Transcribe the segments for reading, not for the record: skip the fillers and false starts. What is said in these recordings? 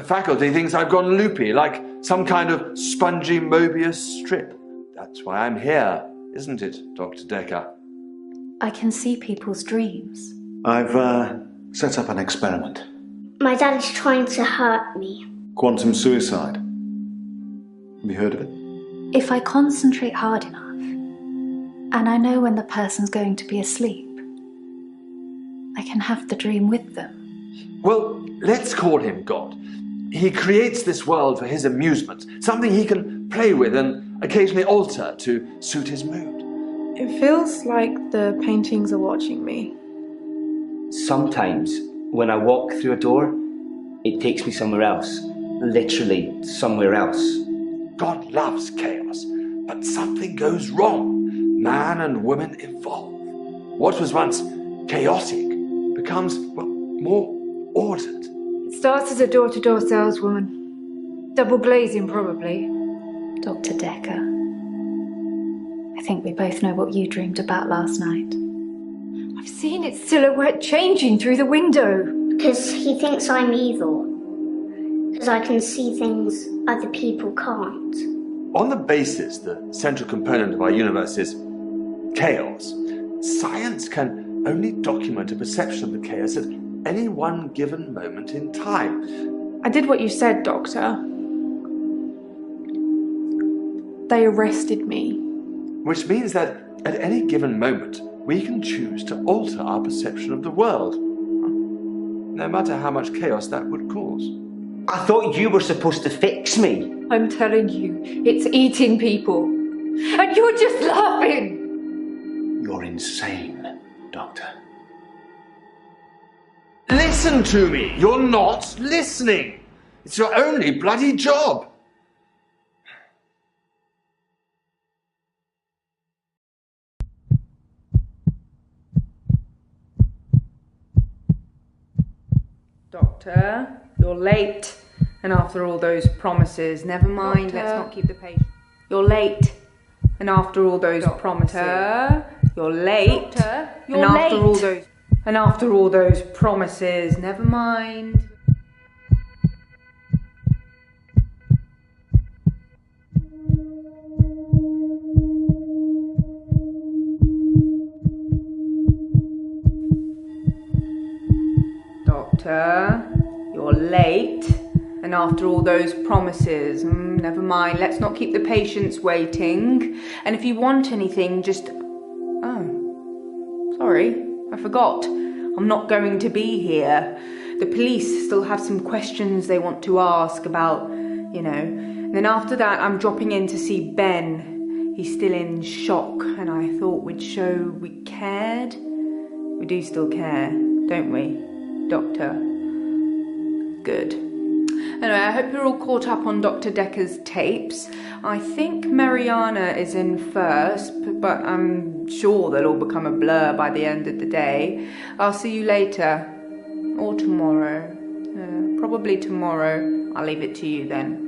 faculty thinks I've gone loopy, like some kind of spongy Mobius strip. That's why I'm here, isn't it, Dr. Dekker? I can see people's dreams. I've set up an experiment. My dad is trying to hurt me. Quantum suicide. Have you heard of it? If I concentrate hard enough, and I know when the person's going to be asleep, I can have the dream with them. Well, let's call him God. He creates this world for his amusement, something he can play with and occasionally alter to suit his mood. It feels like the paintings are watching me. Sometimes, when I walk through a door, it takes me somewhere else. Literally somewhere else. God loves chaos, but something goes wrong. Man and woman evolve. What was once chaotic becomes, well, more ordered. It starts as a door-to-door saleswoman. Double glazing, probably. Dr. Dekker, I think we both know what you dreamed about last night. I've seen its silhouette changing through the window. Because he thinks I'm evil. Because I can see things other people can't. On the basis the central component of our universe is chaos, science can only document a perception of the chaos at any one given moment in time. I did what you said, Doctor. They arrested me. Which means that at any given moment, we can choose to alter our perception of the world, no matter how much chaos that would cause. I thought you were supposed to fix me. I'm telling you, it's eating people. And you're just laughing. You're insane, Doctor. Listen to me! You're not listening! It's your only bloody job! Doctor, you're late. And after all those promises, never mind, let's not keep the patient. You're late. And after all those promises, you're late. You're late. And after all those promises, never mind. Doctor, you're late. And after all those promises, never mind, let's not keep the patients waiting. And if you want anything, just... Oh, sorry, I forgot. I'm not going to be here. The police still have some questions they want to ask about, you know. And then after that, I'm dropping in to see Ben. He's still in shock, and I thought we'd show we cared. We do still care, don't we, Doctor? Good. Anyway, I hope you're all caught up on Dr. Dekker's tapes. I think Mariana is in first, but I'm sure they'll all become a blur by the end of the day. I'll see you later. Or tomorrow. Probably tomorrow. I'll leave it to you then.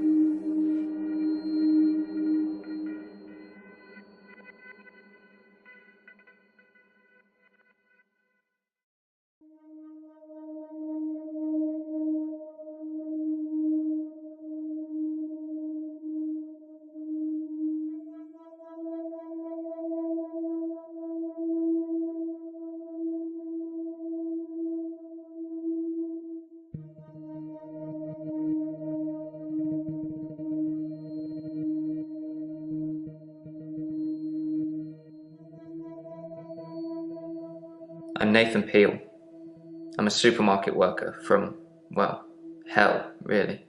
I'm Nathan Peel. I'm a supermarket worker from, well, hell, really.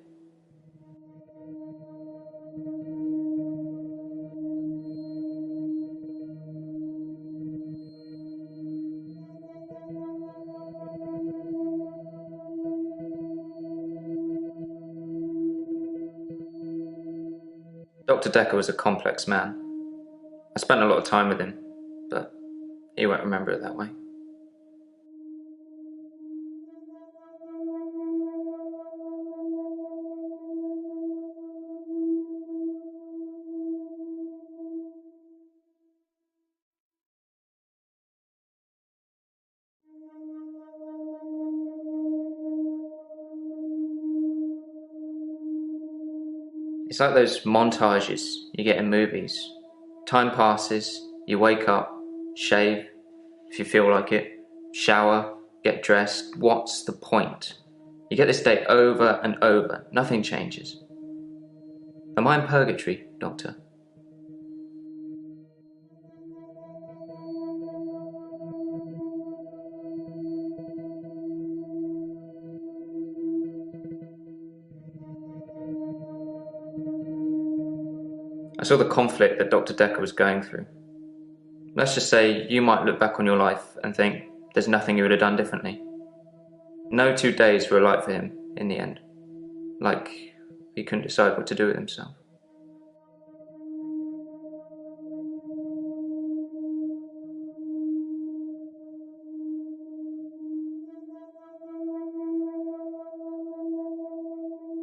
Dr. Dekker was a complex man. I spent a lot of time with him, but he won't remember it that way. It's like those montages you get in movies. Time passes, you wake up, shave, if you feel like it, shower, get dressed. What's the point? You get this day over and over, nothing changes. Am I in purgatory, Doctor? I saw the conflict that Dr. Dekker was going through. Let's just say you might look back on your life and think there's nothing you would have done differently. No 2 days were alike for him in the end. Like he couldn't decide what to do with himself.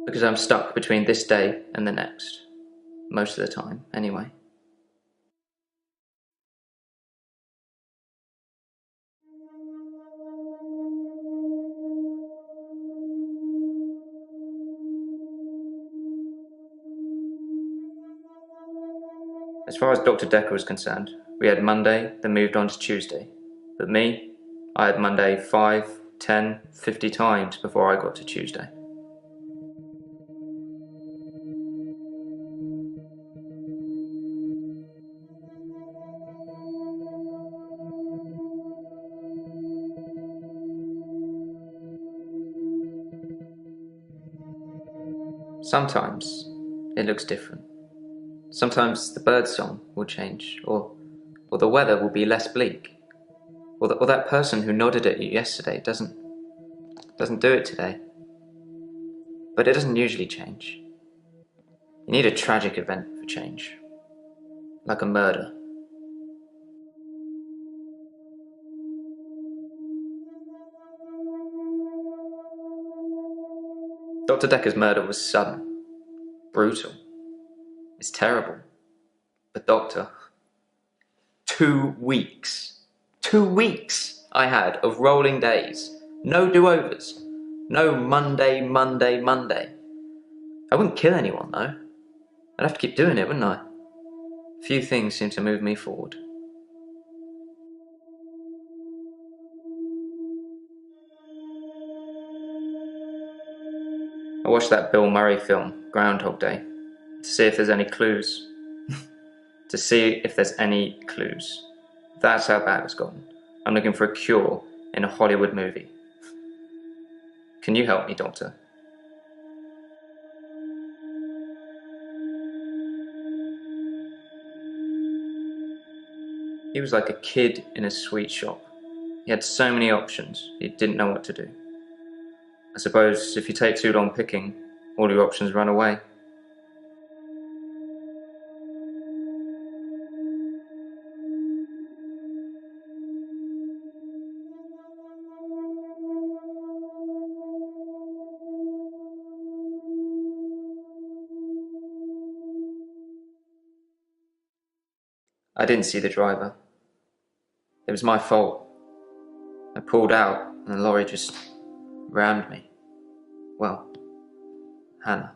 Because I'm stuck between this day and the next. Most of the time, anyway. As far as Dr. Dekker was concerned, we had Monday, then moved on to Tuesday. But me, I had Monday 5, 10, 50 times before I got to Tuesday. Sometimes it looks different. Sometimes the birdsong will change, or the weather will be less bleak, or that person who nodded at you yesterday doesn't do it today. But it doesn't usually change. You need a tragic event for change, like a murder. Dr. Dekker's murder was sudden, brutal. It's terrible. But Doctor, 2 weeks. 2 weeks I had of rolling days. No do-overs. No Monday, Monday, Monday. I wouldn't kill anyone, though. I'd have to keep doing it, wouldn't I? Few things seem to move me forward. I watched that Bill Murray film, Groundhog Day, to see if there's any clues. To see if there's any clues. That's how bad it's gotten. I'm looking for a cure in a Hollywood movie. Can you help me, Doctor? He was like a kid in a sweet shop. He had so many options, he didn't know what to do. I suppose if you take too long picking, all your options run away. I didn't see the driver. It was my fault. I pulled out and the lorry just rammed me. Well, Hannah.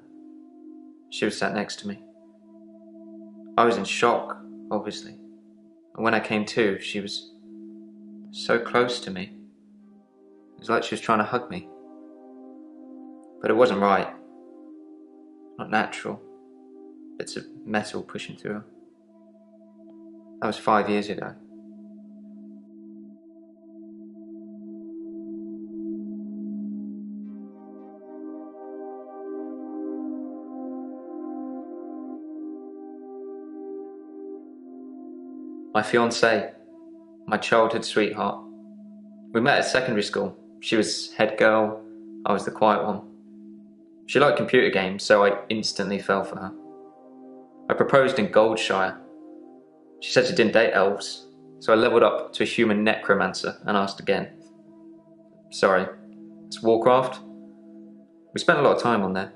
She was sat next to me. I was in shock, obviously. And when I came to, she was so close to me. It was like she was trying to hug me. But it wasn't right. Not natural. Bits of metal pushing through her. That was 5 years ago. My fiancée, my childhood sweetheart. We met at secondary school. She was head girl, I was the quiet one. She liked computer games, so I instantly fell for her. I proposed in Goldshire. She said she didn't date elves, so I leveled up to a human necromancer and asked again. Sorry, it's Warcraft? We spent a lot of time on there.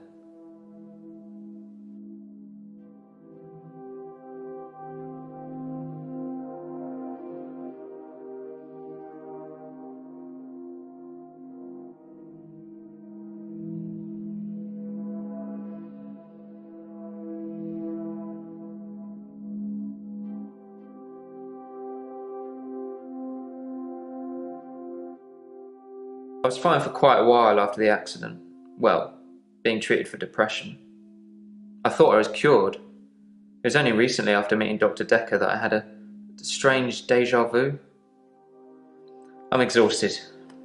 I was fine for quite a while after the accident. Well, being treated for depression. I thought I was cured. It was only recently after meeting Dr. Dekker that I had a strange déjà vu. I'm exhausted.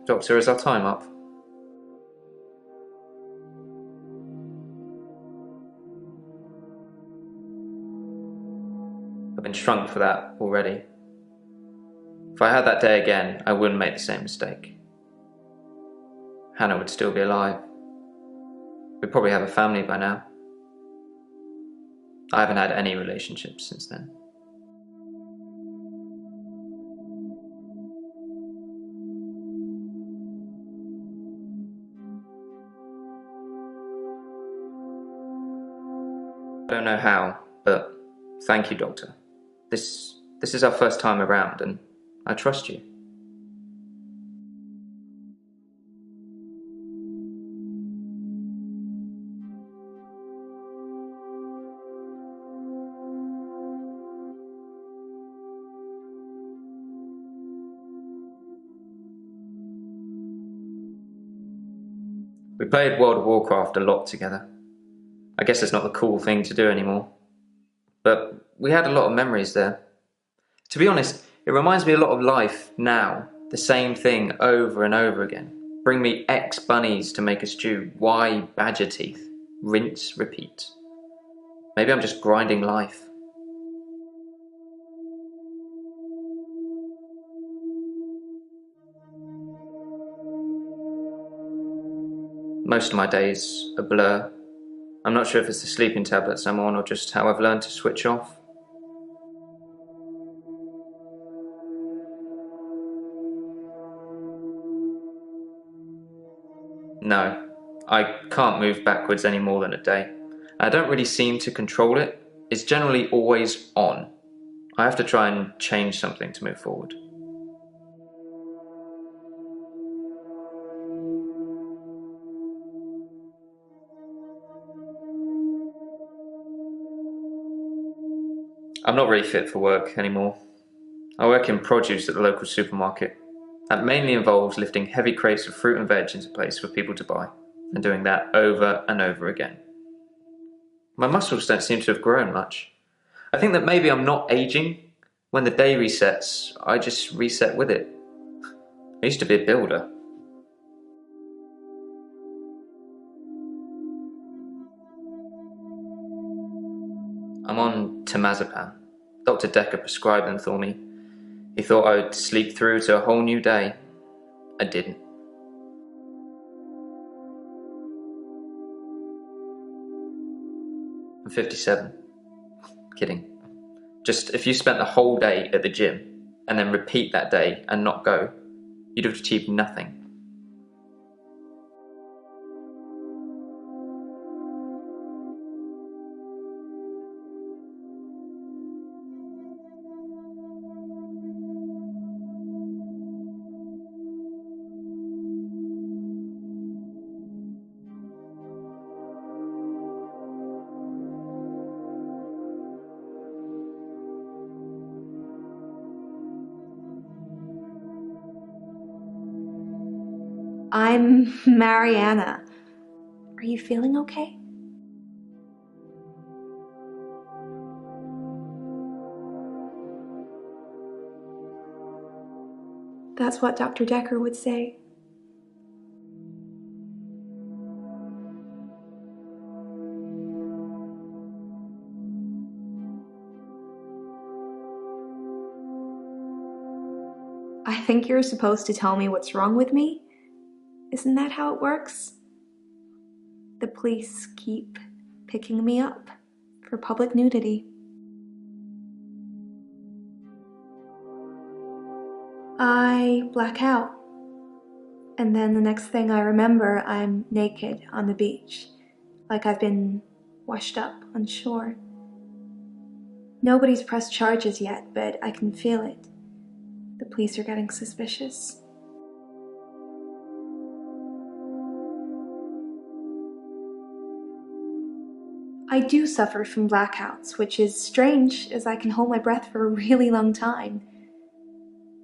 Doctor, is our time up? I've been shrunk for that already. If I had that day again, I wouldn't make the same mistake. Hannah would still be alive. We'd probably have a family by now. I haven't had any relationships since then. I don't know how, but thank you, Doctor. This is our first time around, and I trust you. We played World of Warcraft a lot together. I guess it's not the cool thing to do anymore. But we had a lot of memories there. To be honest, it reminds me a lot of life now. The same thing over and over again. Bring me X bunnies to make a stew. Y badger teeth. Rinse, repeat. Maybe I'm just grinding life. Most of my days a blur. I'm not sure if it's the sleeping tablets I'm on or just how I've learned to switch off. No, I can't move backwards any more than a day. I don't really seem to control it. It's generally always on. I have to try and change something to move forward. I'm not really fit for work anymore. I work in produce at the local supermarket. That mainly involves lifting heavy crates of fruit and veg into place for people to buy, and doing that over and over again. My muscles don't seem to have grown much. I think that maybe I'm not aging. When the day resets, I just reset with it. I used to be a builder. I'm on temazepam. Dr. Dekker prescribed them for me. He thought I would sleep through to a whole new day. I didn't. I'm 57. Kidding. Just if you spent the whole day at the gym and then repeat that day and not go, you'd have achieved nothing. I'm Mariana. Are you feeling okay? That's what Dr. Dekker would say. I think you're supposed to tell me what's wrong with me. Isn't that how it works? The police keep picking me up for public nudity. I black out, and then the next thing I remember, I'm naked on the beach, like I've been washed up on shore. Nobody's pressed charges yet, but I can feel it. The police are getting suspicious. I do suffer from blackouts, which is strange as I can hold my breath for a really long time.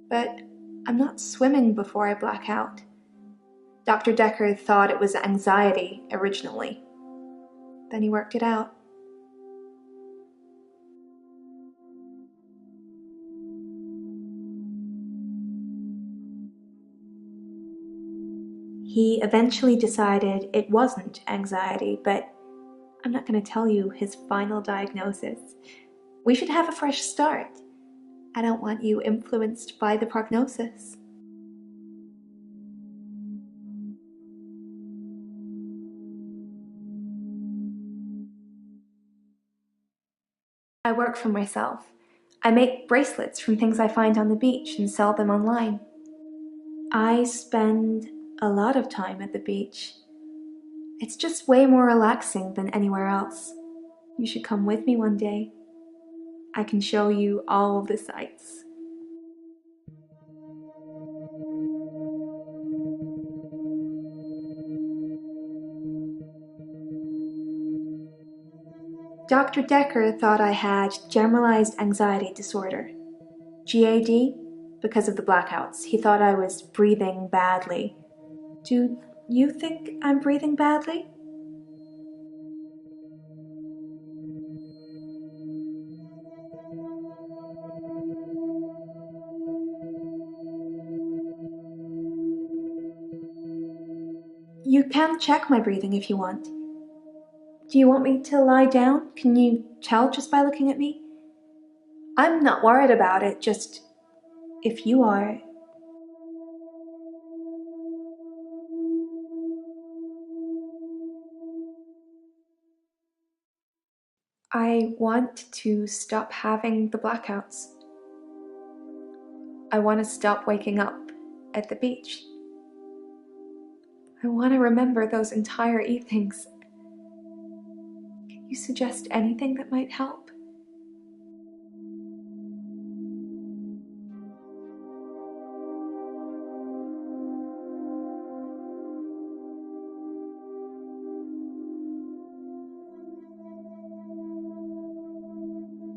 But I'm not swimming before I black out. Dr. Dekker thought it was anxiety originally. Then he worked it out. He eventually decided it wasn't anxiety, but I'm not going to tell you his final diagnosis. We should have a fresh start. I don't want you influenced by the prognosis. I work for myself. I make bracelets from things I find on the beach and sell them online. I spend a lot of time at the beach. It's just way more relaxing than anywhere else. You should come with me one day. I can show you all the sights. Dr. Dekker thought I had generalized anxiety disorder, GAD, because of the blackouts. He thought I was breathing badly. Do you think I'm breathing badly? You can check my breathing if you want. Do you want me to lie down? Can you tell just by looking at me? I'm not worried about it, just if you are. I want to stop having the blackouts. I want to stop waking up at the beach. I want to remember those entire evenings. Can you suggest anything that might help?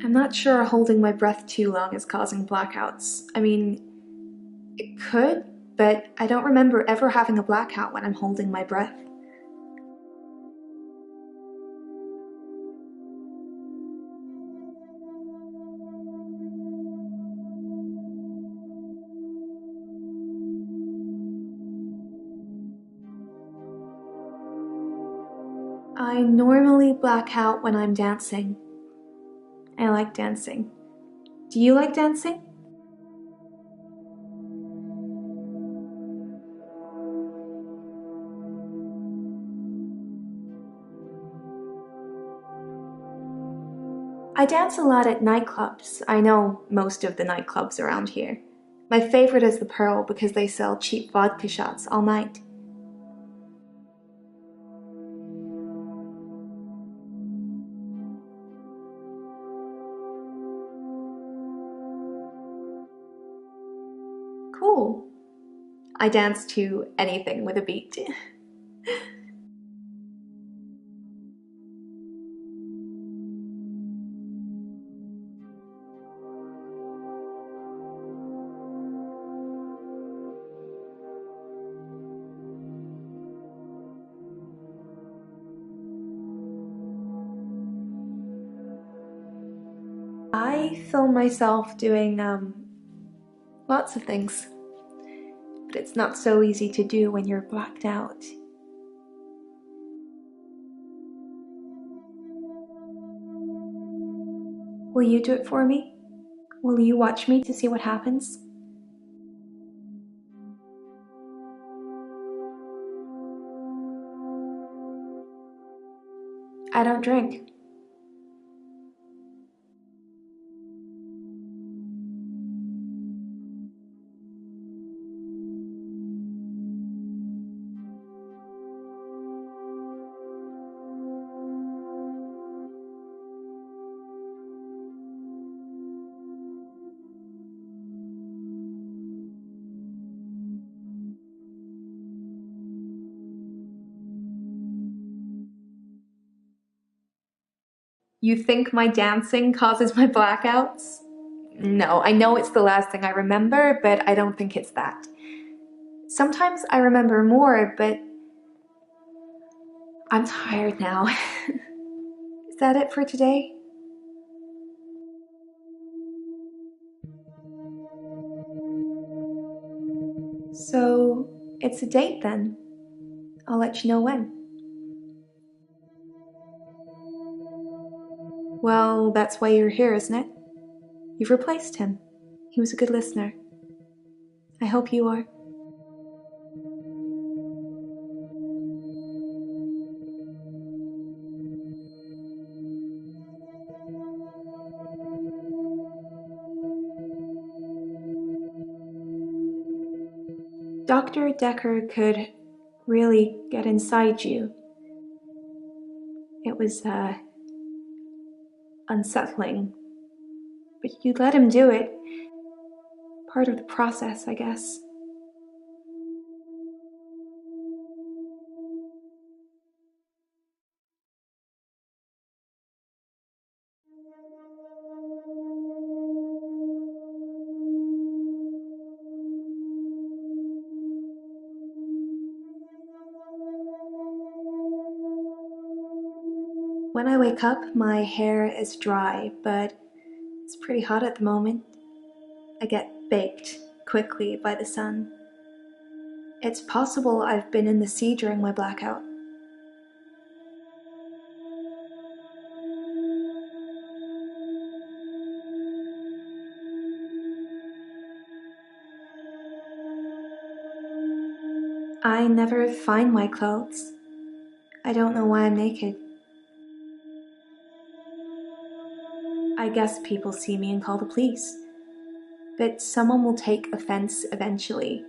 I'm not sure holding my breath too long is causing blackouts. I mean, it could, but I don't remember ever having a blackout when I'm holding my breath. I normally black out when I'm dancing. I like dancing. Do you like dancing? I dance a lot at nightclubs. I know most of the nightclubs around here. My favorite is the Pearl because they sell cheap vodka shots all night. Cool. I dance to anything with a beat. I film myself doing lots of things, but it's not so easy to do when you're blacked out. Will you do it for me? Will you watch me to see what happens? I don't drink. You think my dancing causes my blackouts? No, I know it's the last thing I remember, but I don't think it's that. Sometimes I remember more, but I'm tired now. Is that it for today? So, it's a date then. I'll let you know when. Well, that's why you're here, isn't it? You've replaced him. He was a good listener. I hope you are. Dr. Dekker could really get inside you. It was, unsettling. But you let him do it. Part of the process, I guess. When I wake up, my hair is dry, but it's pretty hot at the moment. I get baked quickly by the sun. It's possible I've been in the sea during my blackout. I never find my clothes. I don't know why I'm naked. I guess people see me and call the police. But someone will take offense eventually,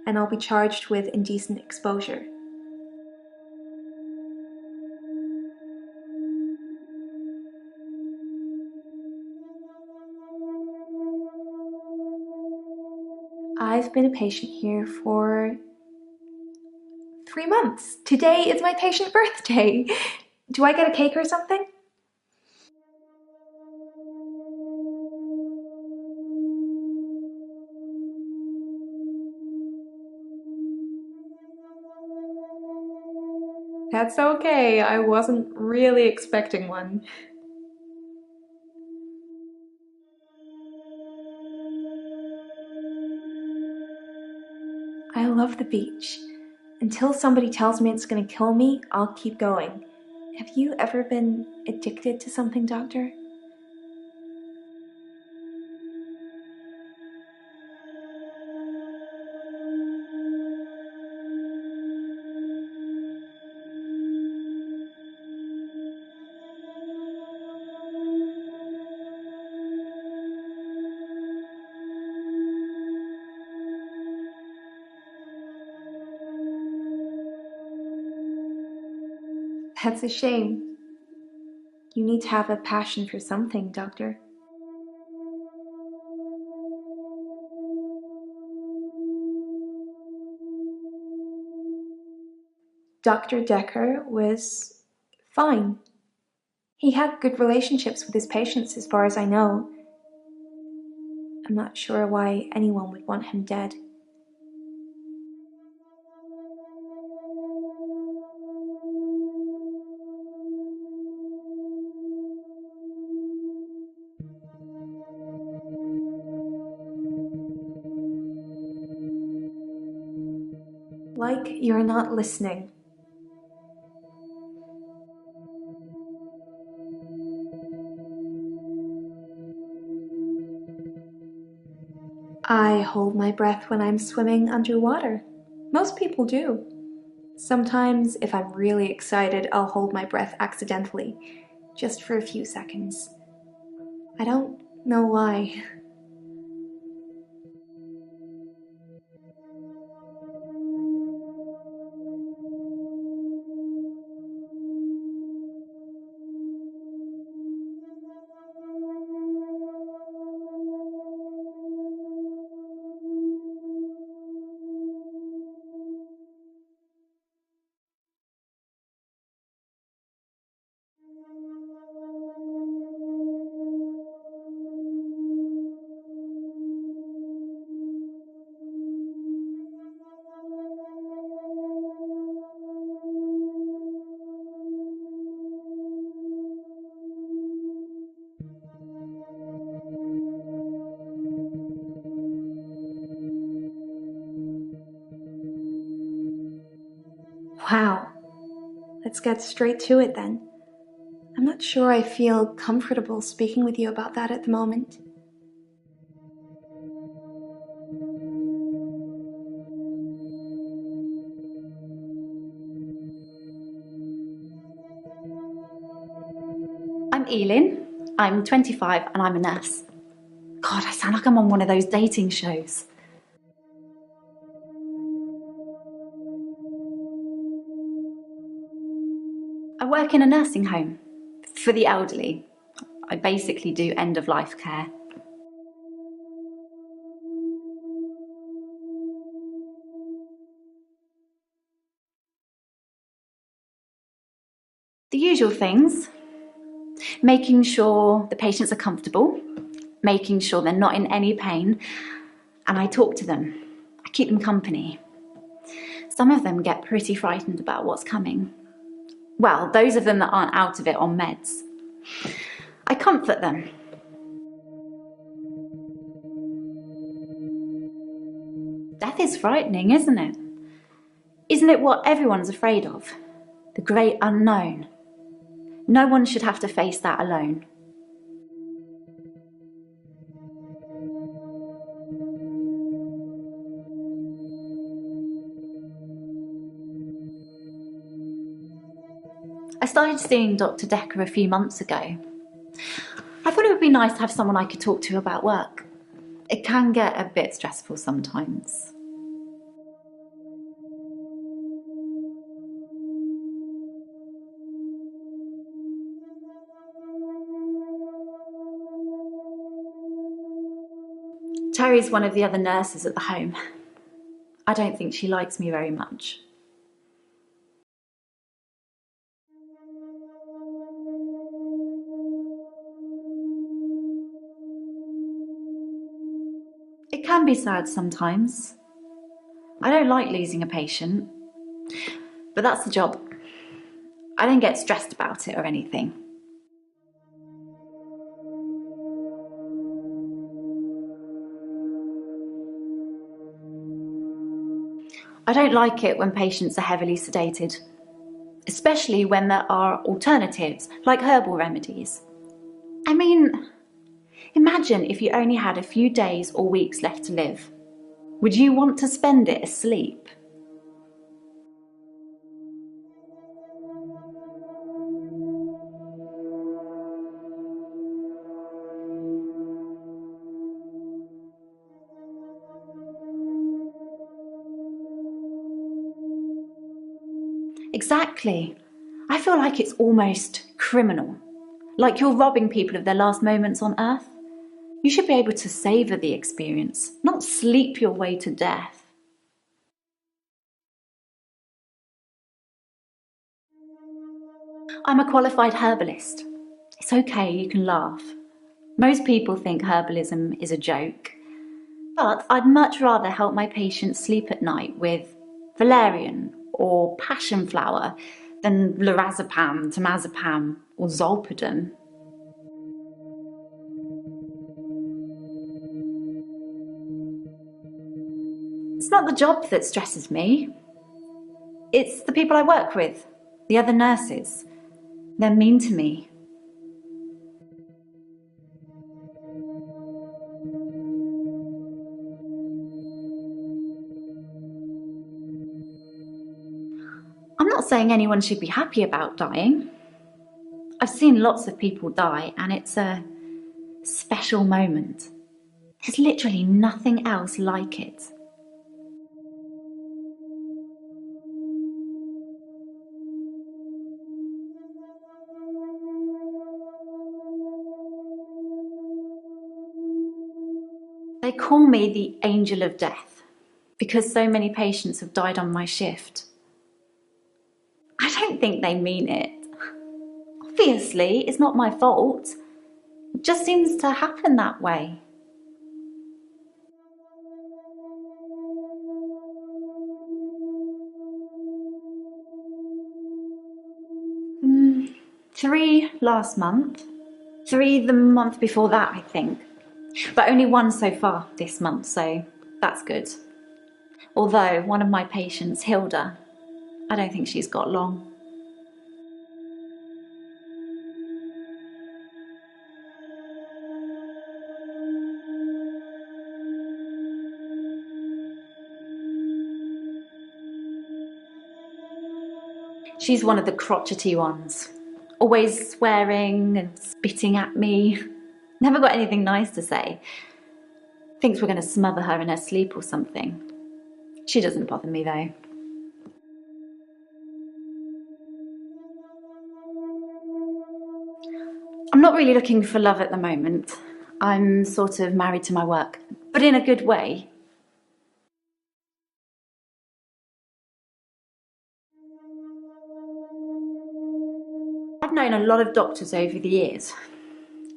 and I'll be charged with indecent exposure. I've been a patient here for 3 months. Today is my patient birthday. Do I get a cake or something? That's okay. I wasn't really expecting one. I love the beach. Until somebody tells me it's going to kill me, I'll keep going. Have you ever been addicted to something, Doctor? That's a shame. You need to have a passion for something, Doctor. Dr. Dekker was fine. He had good relationships with his patients as far as I know. I'm not sure why anyone would want him dead. Like you're not listening. I hold my breath when I'm swimming underwater. Most people do. Sometimes, if I'm really excited, I'll hold my breath accidentally, just for a few seconds. I don't know why. Wow. Let's get straight to it then. I'm not sure I feel comfortable speaking with you about that at the moment. I'm Elin. I'm 25 and I'm a nurse. God, I sound like I'm on one of those dating shows. I work in a nursing home for the elderly. I basically do end-of-life care. The usual things: making sure the patients are comfortable, making sure they're not in any pain, and I talk to them. I keep them company. Some of them get pretty frightened about what's coming. Well, those of them that aren't out of it on meds. I comfort them. Death is frightening, isn't it? Isn't it what everyone's afraid of? The great unknown. No one should have to face that alone. I started seeing Dr. Dekker a few months ago. I thought it would be nice to have someone I could talk to about work. It can get a bit stressful sometimes. Terry's one of the other nurses at the home. I don't think she likes me very much. It can be sad sometimes. I don't like losing a patient, but that's the job. I don't get stressed about it or anything. I don't like it when patients are heavily sedated, especially when there are alternatives, like herbal remedies. I mean, imagine if you only had a few days or weeks left to live. Would you want to spend it asleep? Exactly. I feel like it's almost criminal. Like you're robbing people of their last moments on Earth. You should be able to savour the experience, not sleep your way to death. I'm a qualified herbalist. It's okay, you can laugh. Most people think herbalism is a joke. But I'd much rather help my patients sleep at night with valerian or passion flower than lorazepam, temazepam or zolpidem. It's not the job that stresses me. It's the people I work with, the other nurses. They're mean to me. I'm not saying anyone should be happy about dying. I've seen lots of people die, and it's a special moment. There's literally nothing else like it. They call me the angel of death because so many patients have died on my shift. I don't think they mean it. Obviously, it's not my fault. It just seems to happen that way. Three last month. 3 the month before that, I think. But only 1 so far this month, so that's good. Although one of my patients, Hilda, I don't think she's got long. She's one of the crotchety ones, always swearing and spitting at me. Never got anything nice to say. Thinks we're going to smother her in her sleep or something. She doesn't bother me though. I'm not really looking for love at the moment. I'm sort of married to my work, but in a good way. I've known a lot of doctors over the years.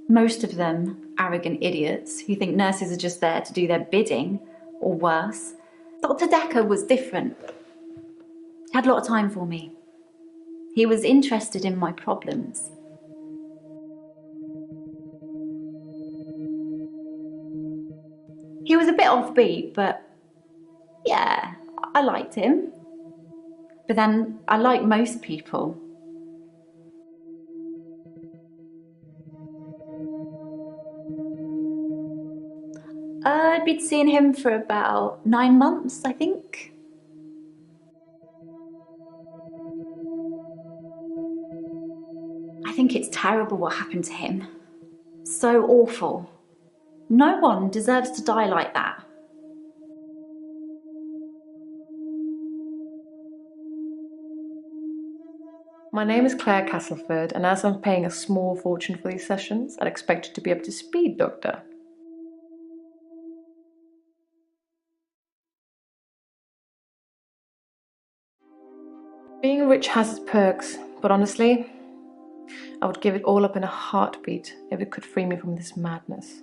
Most of them arrogant idiots who think nurses are just there to do their bidding, or worse. Dr. Dekker was different. He had a lot of time for me. He was interested in my problems. He was a bit offbeat, but yeah, I liked him. But then I like most people. I'd been seeing him for about 9 months, I think. I think it's terrible what happened to him. So awful. No one deserves to die like that. My name is Claire Castleford, and as I'm paying a small fortune for these sessions, I'd expect you to be up to speed, Doctor. Being rich has its perks, but honestly, I would give it all up in a heartbeat if it could free me from this madness.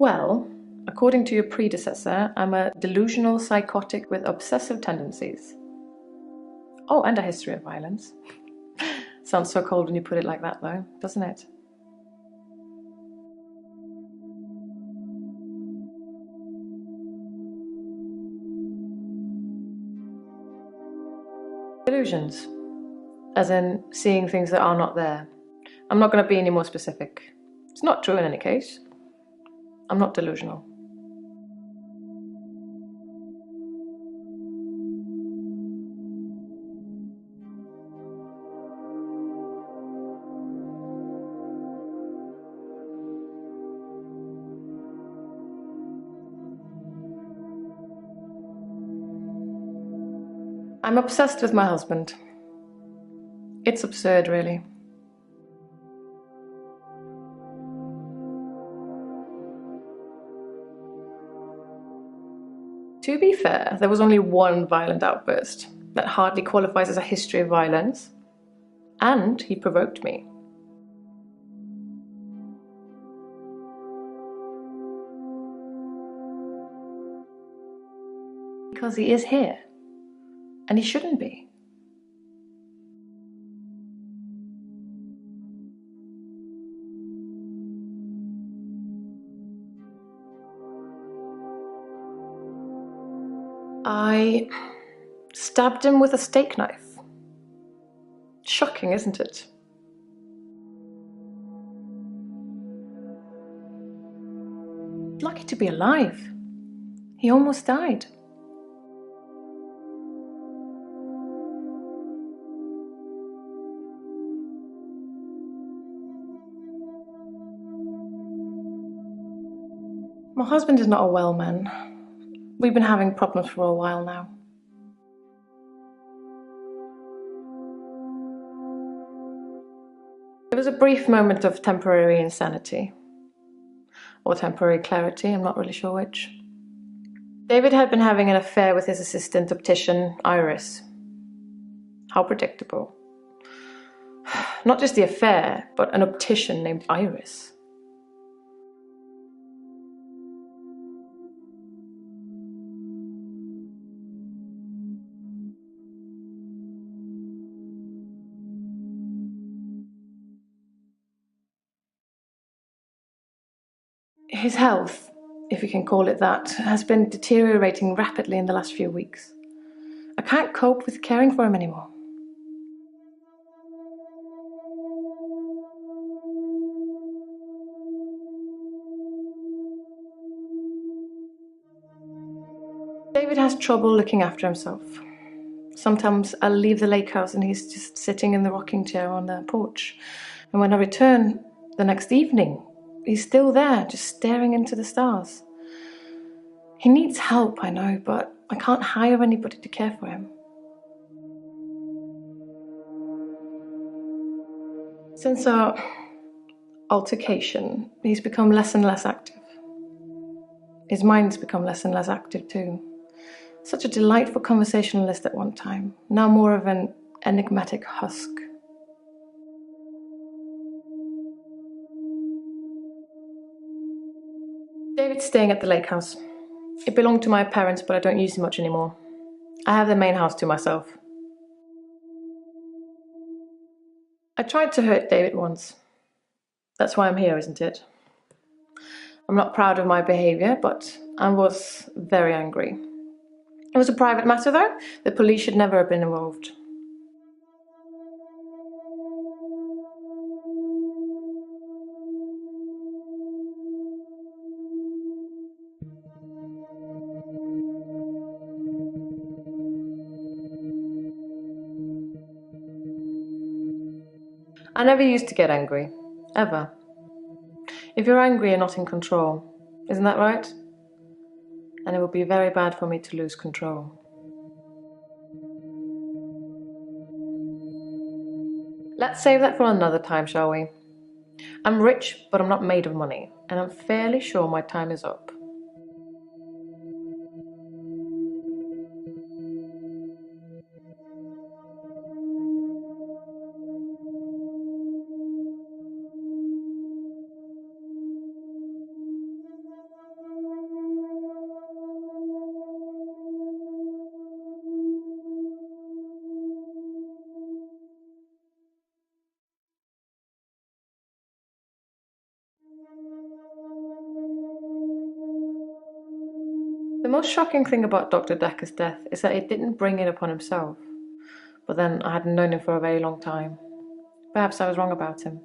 Well, according to your predecessor, I'm a delusional psychotic with obsessive tendencies. Oh, and a history of violence. Sounds so cold when you put it like that, though, doesn't it? Delusions, as in seeing things that are not there. I'm not going to be any more specific. It's not true in any case. I'm not delusional. I'm obsessed with my husband. It's absurd, really. To be fair, there was only one violent outburst. That hardly qualifies as a history of violence. And he provoked me. Because he is here. And he shouldn't be. I stabbed him with a steak knife. Shocking, isn't it? Lucky to be alive. He almost died. My husband is not a well man. We've been having problems for a while now. It was a brief moment of temporary insanity. Or temporary clarity, I'm not really sure which. David had been having an affair with his assistant optician, Iris. How predictable. Not just the affair, but an optician named Iris. His health, if you can call it that, has been deteriorating rapidly in the last few weeks. I can't cope with caring for him anymore. David has trouble looking after himself. Sometimes I'll leave the lake house and he's just sitting in the rocking chair on the porch. And when I return the next evening, he's still there, just staring into the stars. He needs help, I know, but I can't hire anybody to care for him. Since our altercation, he's become less and less active. His mind's become less and less active too. Such a delightful conversationalist at one time, now more of an enigmatic husk. David's staying at the lake house. It belonged to my parents, but I don't use it much anymore. I have the main house to myself. I tried to hurt David once. That's why I'm here, isn't it? I'm not proud of my behaviour, but I was very angry. It was a private matter, though. The police should never have been involved. I never used to get angry, ever. If you're angry, you're not in control. Isn't that right? And it would be very bad for me to lose control. Let's save that for another time, shall we? I'm rich, but I'm not made of money, and I'm fairly sure my time is up. The most shocking thing about Dr. Dekker's death is that he didn't bring it upon himself. But then I hadn't known him for a very long time. Perhaps I was wrong about him.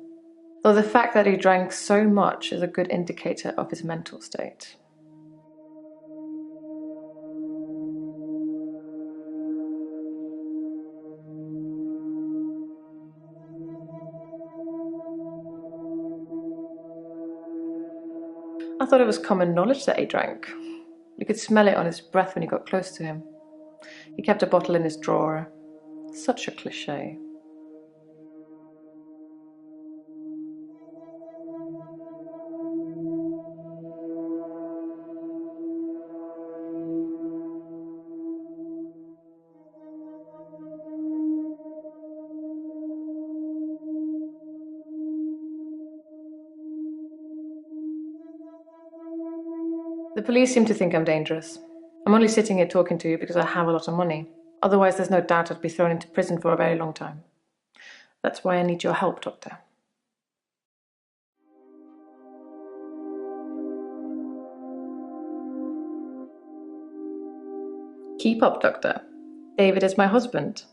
Though the fact that he drank so much is a good indicator of his mental state. I thought it was common knowledge that he drank. You could smell it on his breath when you got close to him. He kept a bottle in his drawer. Such a cliché. The police seem to think I'm dangerous. I'm only sitting here talking to you because I have a lot of money. Otherwise, there's no doubt I'd be thrown into prison for a very long time. That's why I need your help, Doctor. Keep up, Doctor. David is my husband.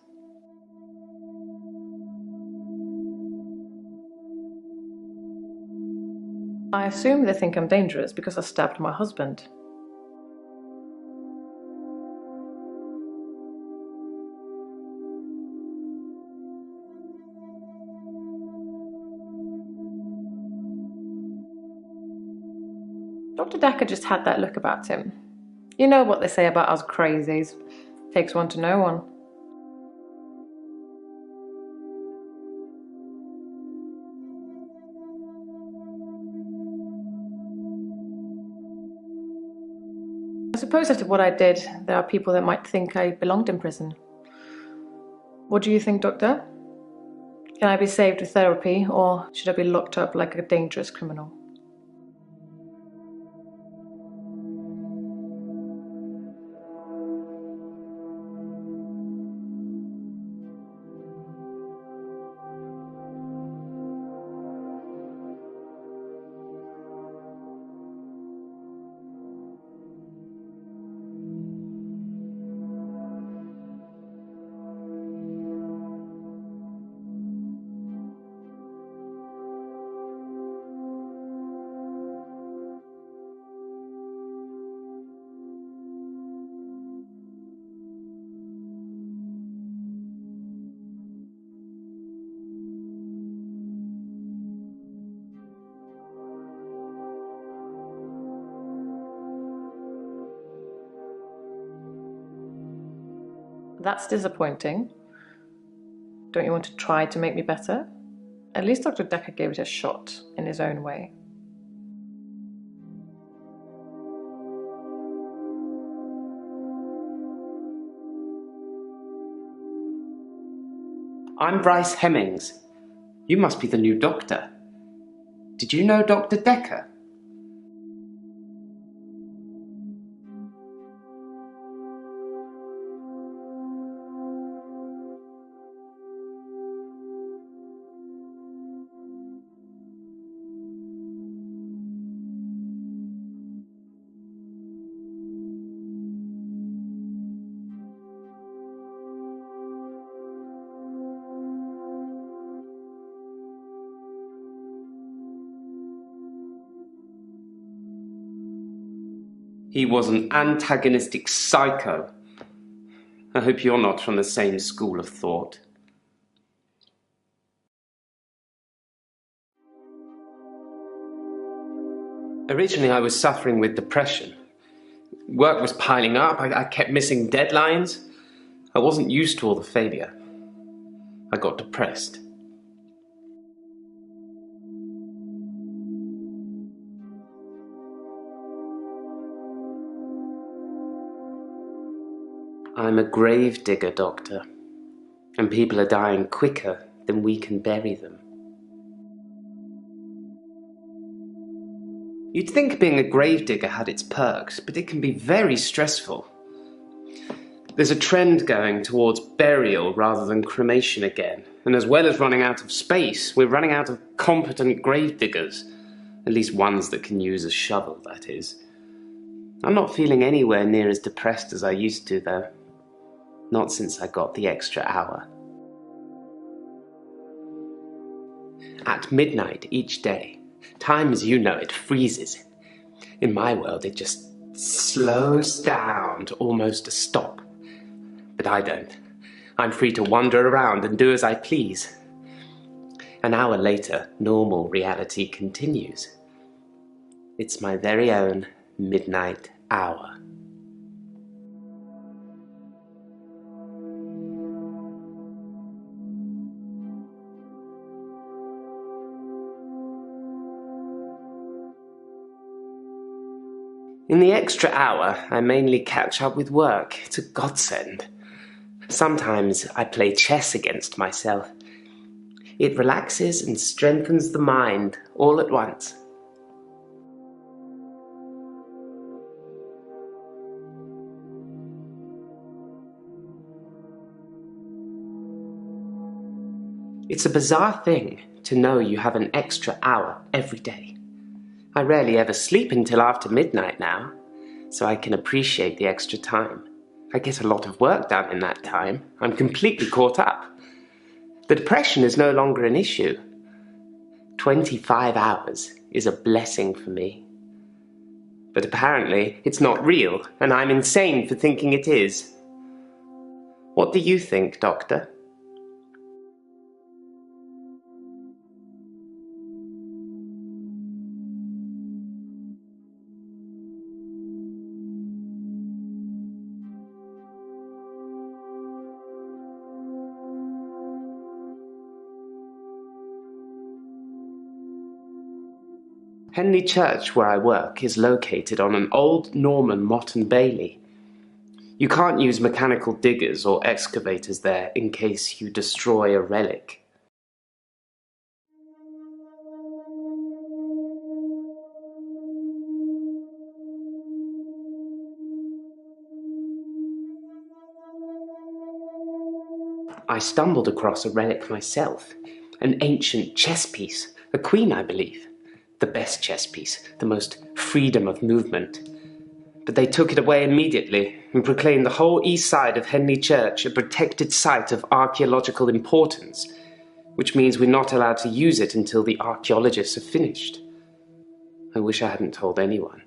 I assume they think I'm dangerous because I stabbed my husband. Dr. Dekker just had that look about him. You know what they say about us crazies. Takes one to know one. I suppose after what I did, there are people that might think I belonged in prison. What do you think, Doctor? Can I be saved with therapy, or should I be locked up like a dangerous criminal? That's disappointing. Don't you want to try to make me better? At least Dr. Dekker gave it a shot in his own way. I'm Bryce Hemmings. You must be the new doctor. Did you know Dr. Dekker? He was an antagonistic psycho. I hope you're not from the same school of thought. Originally, I was suffering with depression. Work was piling up. I kept missing deadlines. I wasn't used to all the failure. I got depressed. I'm a grave digger, Doctor, and people are dying quicker than we can bury them. You'd think being a grave digger had its perks, but it can be very stressful. There's a trend going towards burial rather than cremation again, and as well as running out of space, we're running out of competent grave diggers, at least ones that can use a shovel, that is. I'm not feeling anywhere near as depressed as I used to, though. Not since I got the extra hour. At midnight each day, time as you know it freezes. In my world, it just slows down to almost a stop. But I don't. I'm free to wander around and do as I please. An hour later, normal reality continues. It's my very own midnight hour. In the extra hour, I mainly catch up with work. It's a godsend. Sometimes I play chess against myself. It relaxes and strengthens the mind all at once. It's a bizarre thing to know you have an extra hour every day. I rarely ever sleep until after midnight now, so I can appreciate the extra time. I get a lot of work done in that time. I'm completely caught up. The depression is no longer an issue. 25 hours is a blessing for me. But apparently it's not real, and I'm insane for thinking it is. What do you think, Doctor? Henley Church, where I work, is located on an old Norman motte and bailey. You can't use mechanical diggers or excavators there in case you destroy a relic. I stumbled across a relic myself, an ancient chess piece, a queen, I believe. The best chess piece, the most freedom of movement. But they took it away immediately and proclaimed the whole east side of Henley Church a protected site of archaeological importance, which means we're not allowed to use it until the archaeologists have finished. I wish I hadn't told anyone.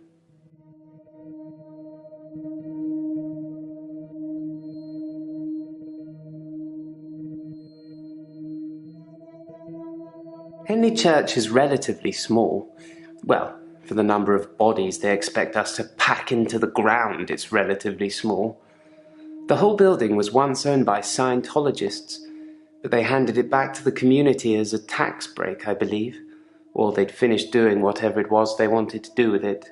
Henley Church is relatively small. Well, for the number of bodies they expect us to pack into the ground, it's relatively small. The whole building was once owned by Scientologists, but they handed it back to the community as a tax break, I believe, or they'd finished doing whatever it was they wanted to do with it.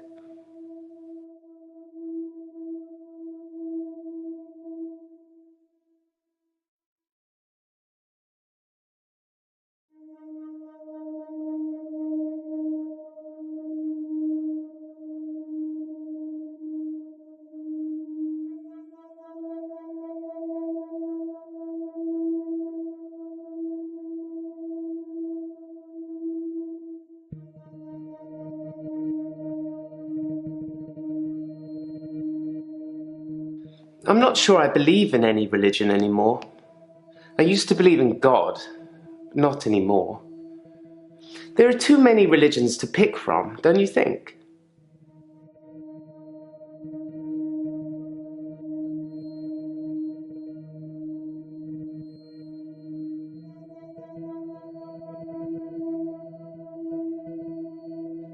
I'm not sure I believe in any religion anymore. I used to believe in God, but not anymore. There are too many religions to pick from, don't you think?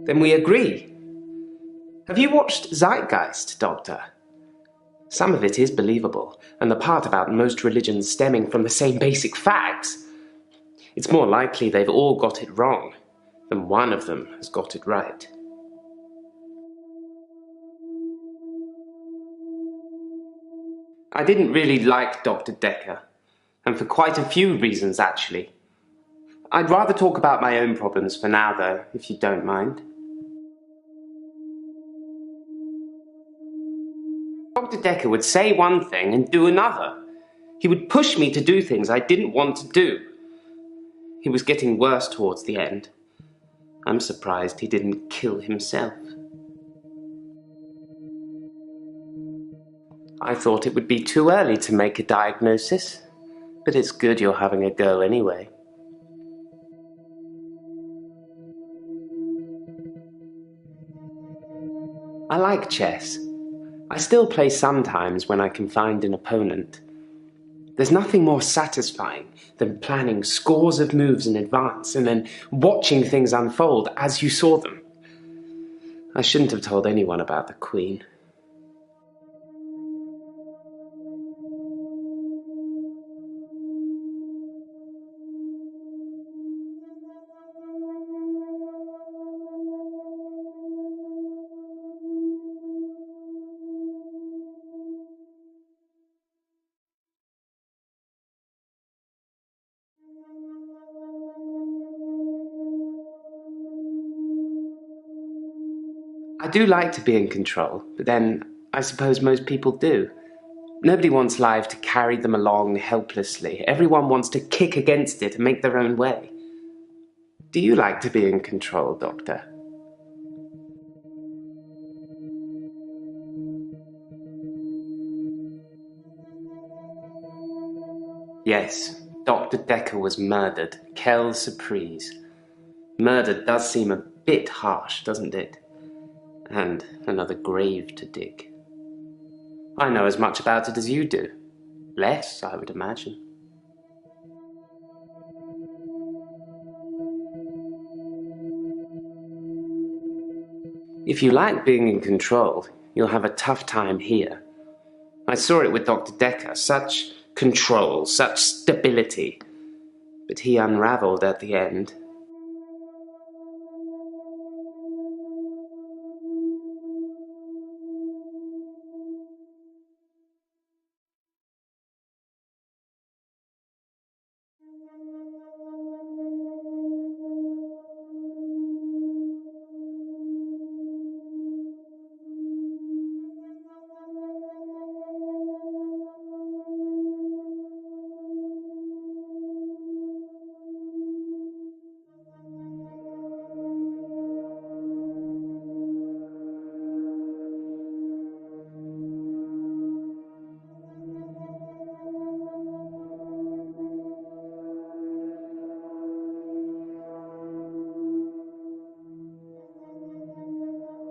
Then we agree. Have you watched Zeitgeist, Doctor? Some of it is believable, and the part about most religions stemming from the same basic facts. It's more likely they've all got it wrong than one of them has got it right. I didn't really like Dr. Dekker, and for quite a few reasons, actually. I'd rather talk about my own problems for now, though, if you don't mind. Dr. Dekker would say one thing and do another. He would push me to do things I didn't want to do. He was getting worse towards the end. I'm surprised he didn't kill himself. I thought it would be too early to make a diagnosis, but it's good you're having a go anyway. I like chess. I still play sometimes when I can find an opponent. There's nothing more satisfying than planning scores of moves in advance and then watching things unfold as you saw them. I shouldn't have told anyone about the Queen. I do like to be in control, but then I suppose most people do. Nobody wants life to carry them along helplessly. Everyone wants to kick against it and make their own way. Do you like to be in control, Doctor? Yes, Dr. Dekker was murdered. Quelle surprise. Murder does seem a bit harsh, doesn't it? And another grave to dig. I know as much about it as you do. Less, I would imagine. If you like being in control, you'll have a tough time here. I saw it with Dr. Dekker. Such control, such stability. But he unraveled at the end.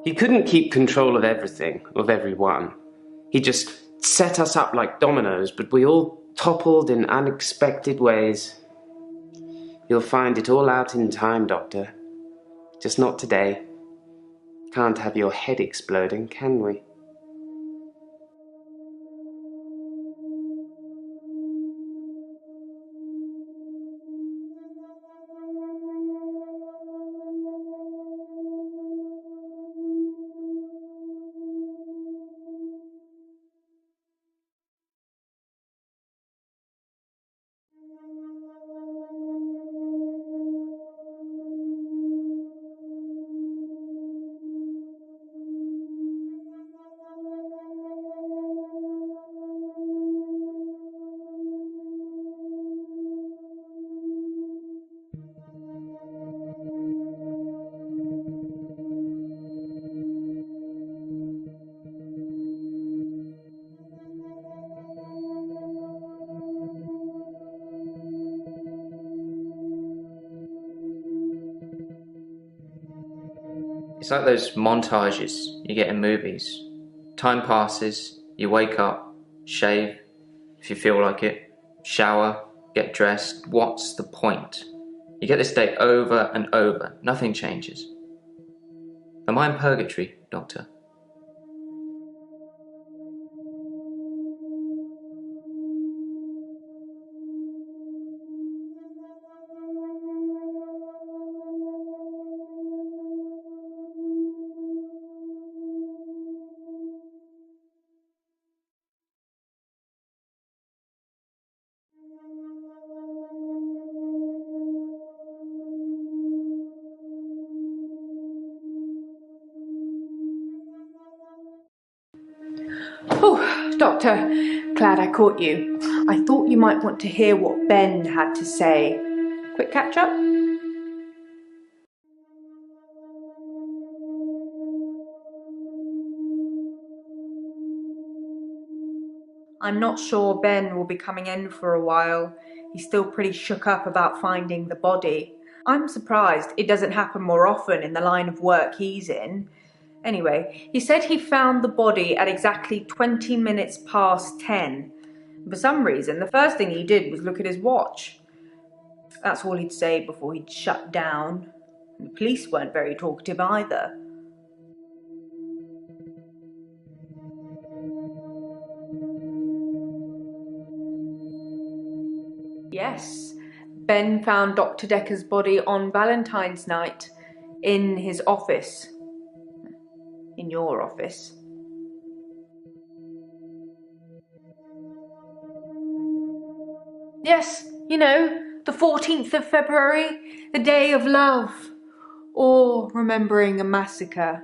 He couldn't keep control of everything, of everyone. He just set us up like dominoes, but we all toppled in unexpected ways. You'll find it all out in time, Doctor. Just not today. Can't have your head exploding, can we? It's like those montages you get in movies. Time passes, you wake up, shave, if you feel like it, shower, get dressed. What's the point? You get this day over and over. Nothing changes. Am I in purgatory, Doctor? Oh, Doctor, glad I caught you. I thought you might want to hear what Ben had to say. Quick catch up? I'm not sure Ben will be coming in for a while. He's still pretty shook up about finding the body. I'm surprised it doesn't happen more often in the line of work he's in. Anyway, he said he found the body at exactly 20 minutes past 10. For some reason, the first thing he did was look at his watch. That's all he'd say before he'd shut down. The police weren't very talkative either. Yes, Ben found Dr. Dekker's body on Valentine's night in his office. In your office. Yes, you know, the 14th of February, the day of love. Or remembering a massacre,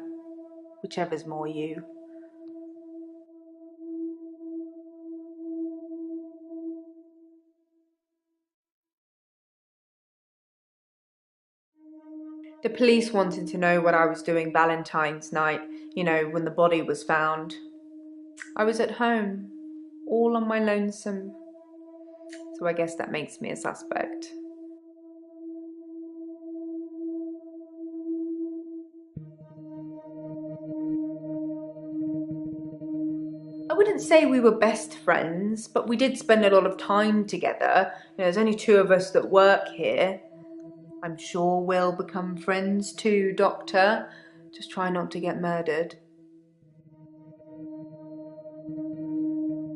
whichever's more you. The police wanted to know what I was doing Valentine's night, you know, when the body was found. I was at home, all on my lonesome. So I guess that makes me a suspect. I wouldn't say we were best friends, but we did spend a lot of time together. You know, there's only 2 of us that work here. I'm sure we'll become friends too, Doctor. Just try not to get murdered.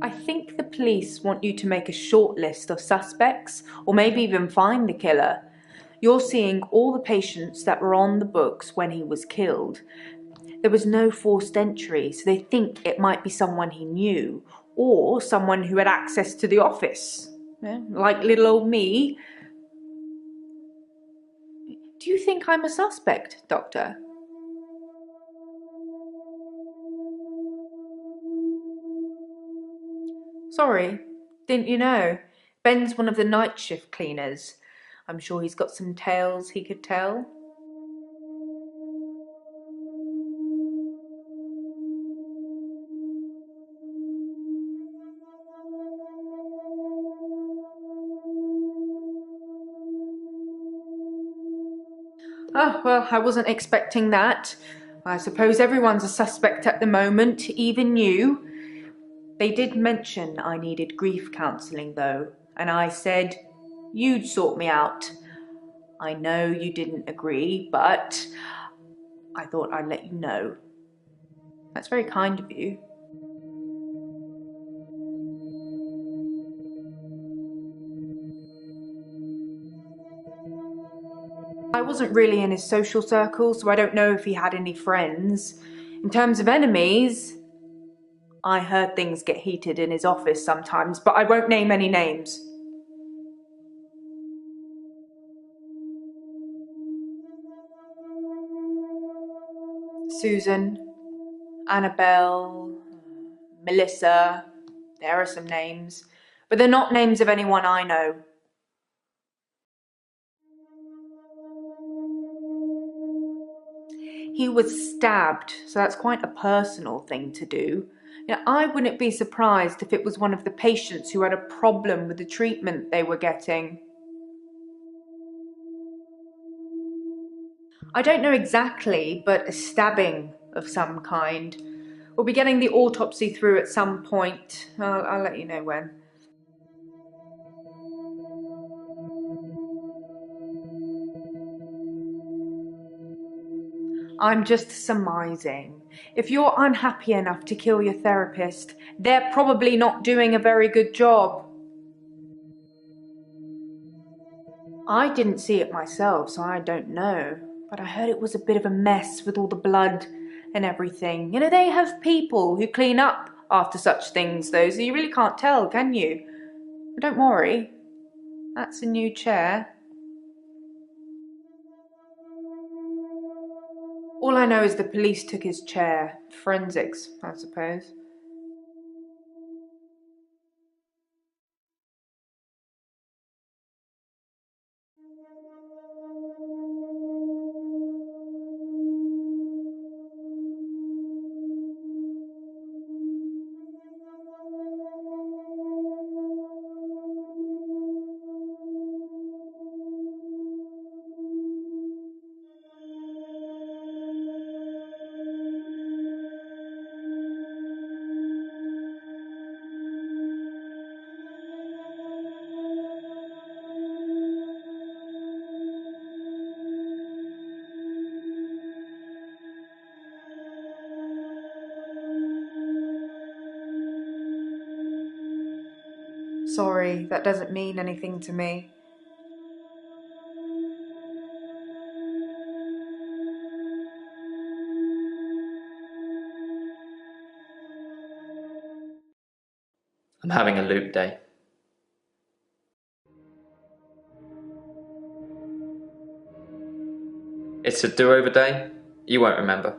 I think the police want you to make a short list of suspects, or maybe even find the killer. You're seeing all the patients that were on the books when he was killed. There was no forced entry, so they think it might be someone he knew, or someone who had access to the office. Yeah, like little old me. Do you think I'm a suspect, Doctor? Sorry, didn't you know? Ben's one of the night shift cleaners. I'm sure he's got some tales he could tell. Oh, well, I wasn't expecting that. I suppose everyone's a suspect at the moment, even you. They did mention I needed grief counselling though, and I said you'd sort me out. I know you didn't agree, but I thought I'd let you know. That's very kind of you. I wasn't really in his social circle, so I don't know if he had any friends. In terms of enemies, I heard things get heated in his office sometimes, but I won't name any names. Susan, Annabelle, Melissa, there are some names, but they're not names of anyone I know. He was stabbed, so that's quite a personal thing to do. Now, I wouldn't be surprised if it was one of the patients who had a problem with the treatment they were getting. I don't know exactly, but a stabbing of some kind. We'll be getting the autopsy through at some point. I'll let you know when. I'm just surmising. If you're unhappy enough to kill your therapist, they're probably not doing a very good job. I didn't see it myself, so I don't know. But I heard it was a bit of a mess with all the blood and everything. You know, they have people who clean up after such things, though, so you really can't tell, can you? But don't worry. That's a new chair. All I know is the police took his chair. Forensics, I suppose. Sorry, that doesn't mean anything to me. I'm having a loop day. It's a do-over day? You won't remember.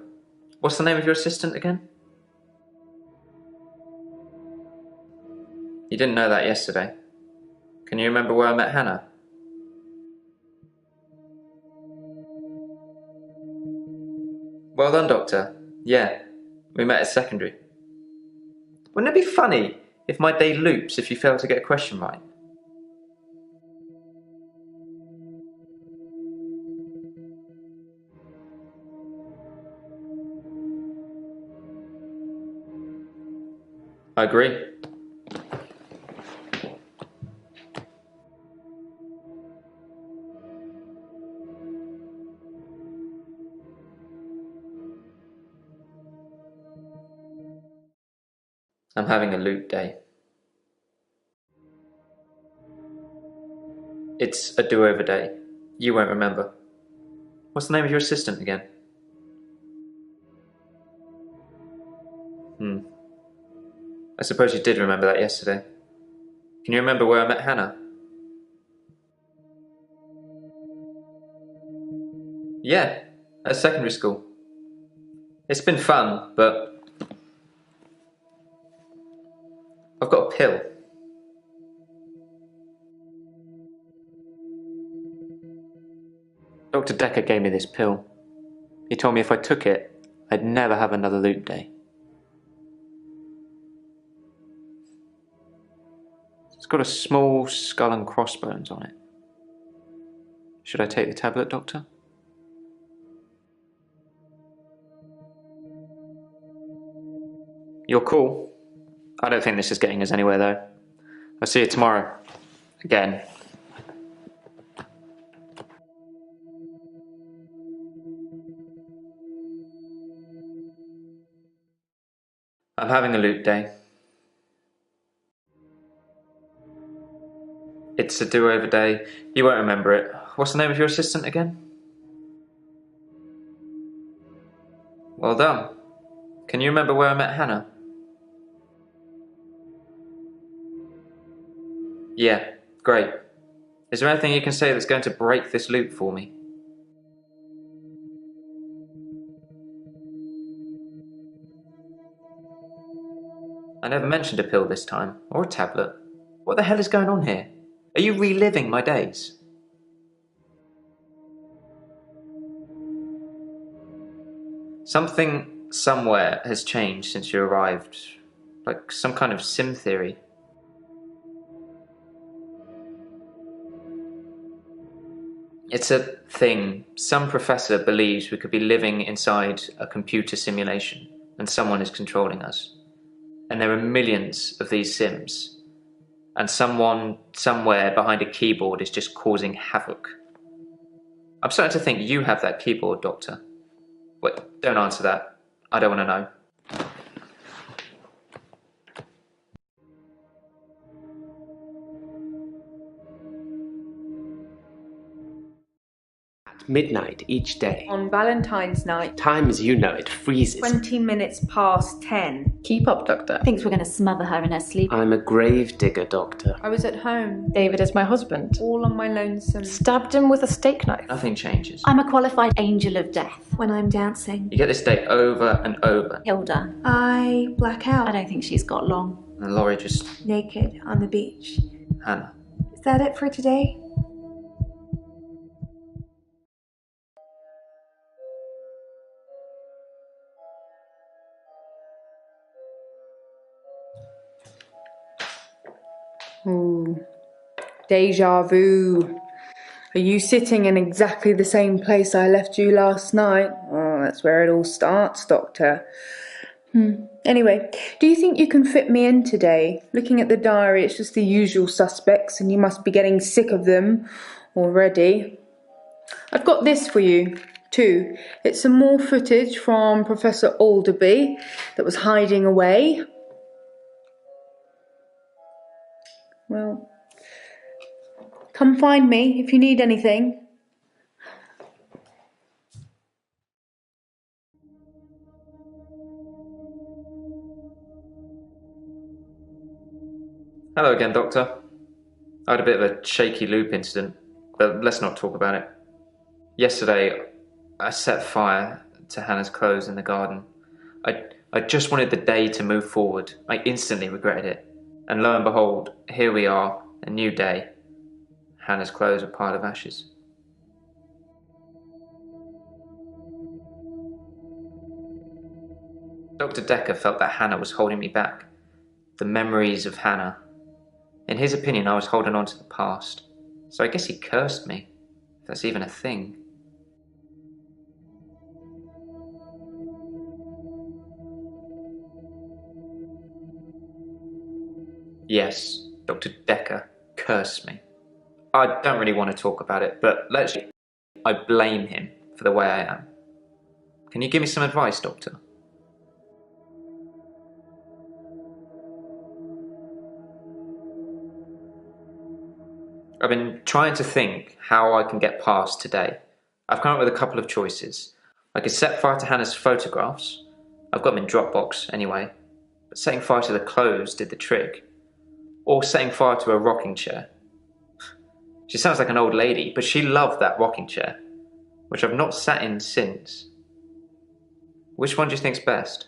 What's the name of your assistant again? You didn't know that yesterday. Can you remember where I met Hannah? Well done, Doctor. Yeah, we met at secondary. Wouldn't it be funny if my day loops if you fail to get a question right? I agree. I'm having a loop day. It's a do-over day. You won't remember. What's the name of your assistant again? I suppose you did remember that yesterday. Can you remember where I met Hannah? Yeah, at secondary school. It's been fun, but I've got a pill. Dr. Dekker gave me this pill. He told me if I took it, I'd never have another loop day. It's got a small skull and crossbones on it. Should I take the tablet, Doctor? You're cool. I don't think this is getting us anywhere, though. I'll see you tomorrow. Again. I'm having a loop day. It's a do-over day. You won't remember it. What's the name of your assistant again? Well done. Can you remember where I met Hannah? Yeah, great. Is there anything you can say that's going to break this loop for me? I never mentioned a pill this time, or a tablet. What the hell is going on here? Are you reliving my days? Something somewhere has changed since you arrived. Like some kind of sim theory. It's a thing. Some professor believes we could be living inside a computer simulation and someone is controlling us. And there are millions of these sims. And someone somewhere behind a keyboard is just causing havoc. I'm starting to think you have that keyboard, Doctor. Wait, don't answer that. I don't want to know. Midnight each day. On Valentine's night. Time as you know it freezes. 20 minutes past 10. Keep up, Doctor. Thinks we're going to smother her in her sleep. I'm a grave digger, Doctor. I was at home. David is my husband. All on my lonesome. Stabbed him with a steak knife. Nothing changes. I'm a qualified angel of death. When I'm dancing, You get this day over and over. Hilda. I black out. I don't think she's got long. And Laurie just... Naked on the beach. Hannah. Is that it for today? Ooh. Deja vu. Are you sitting in exactly the same place I left you last night? Oh, that's where it all starts, Doctor. Anyway, do you think you can fit me in today? Looking at the diary, it's just the usual suspects, and you must be getting sick of them already. I've got this for you, too. It's some more footage from Professor Alderby that was hiding away. Well, come find me if you need anything. Hello again, Doctor. I had a bit of a shaky loop incident, but let's not talk about it. Yesterday, I set fire to Hannah's clothes in the garden. I just wanted the day to move forward. I instantly regretted it. And lo and behold, here we are, a new day. Hannah's clothes are a pile of ashes. Dr. Dekker felt that Hannah was holding me back. The memories of Hannah. In his opinion, I was holding on to the past. So I guess he cursed me, if that's even a thing. Yes, Dr. Dekker cursed me. I don't really want to talk about it, but I blame him for the way I am. Can you give me some advice, Doctor? I've been trying to think how I can get past today. I've come up with a couple of choices. I could set fire to Hannah's photographs. I've got them in Dropbox anyway. But setting fire to the clothes did the trick. Or setting fire to a rocking chair. She sounds like an old lady, but she loved that rocking chair, which I've not sat in since. Which one do you think's best?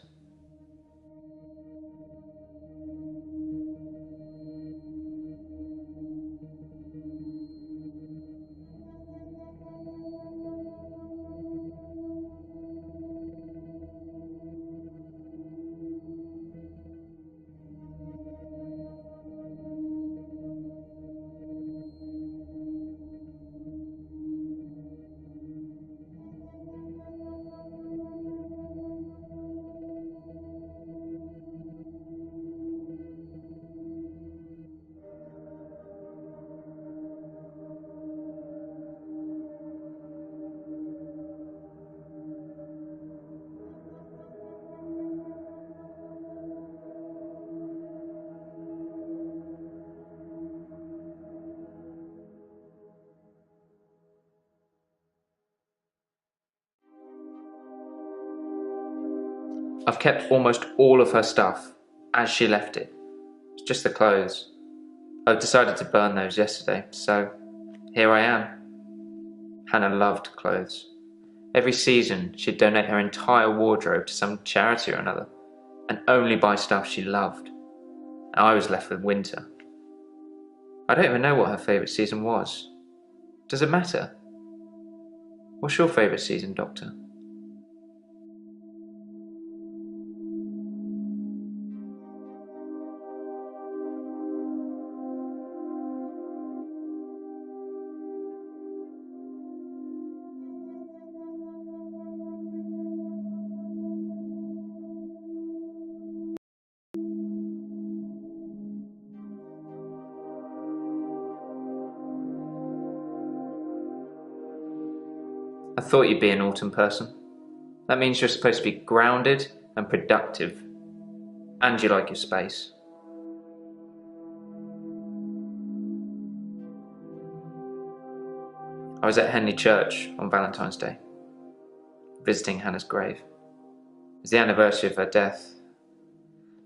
I've kept almost all of her stuff as she left it. It's just the clothes. I've decided to burn those yesterday, so here I am. Hannah loved clothes. Every season, she'd donate her entire wardrobe to some charity or another, and only buy stuff she loved. I was left with winter. I don't even know what her favourite season was. Does it matter? What's your favourite season, Doctor? I thought you'd be an autumn person. That means you're supposed to be grounded and productive. And you like your space. I was at Henley Church on Valentine's Day, visiting Hannah's grave. It was the anniversary of her death.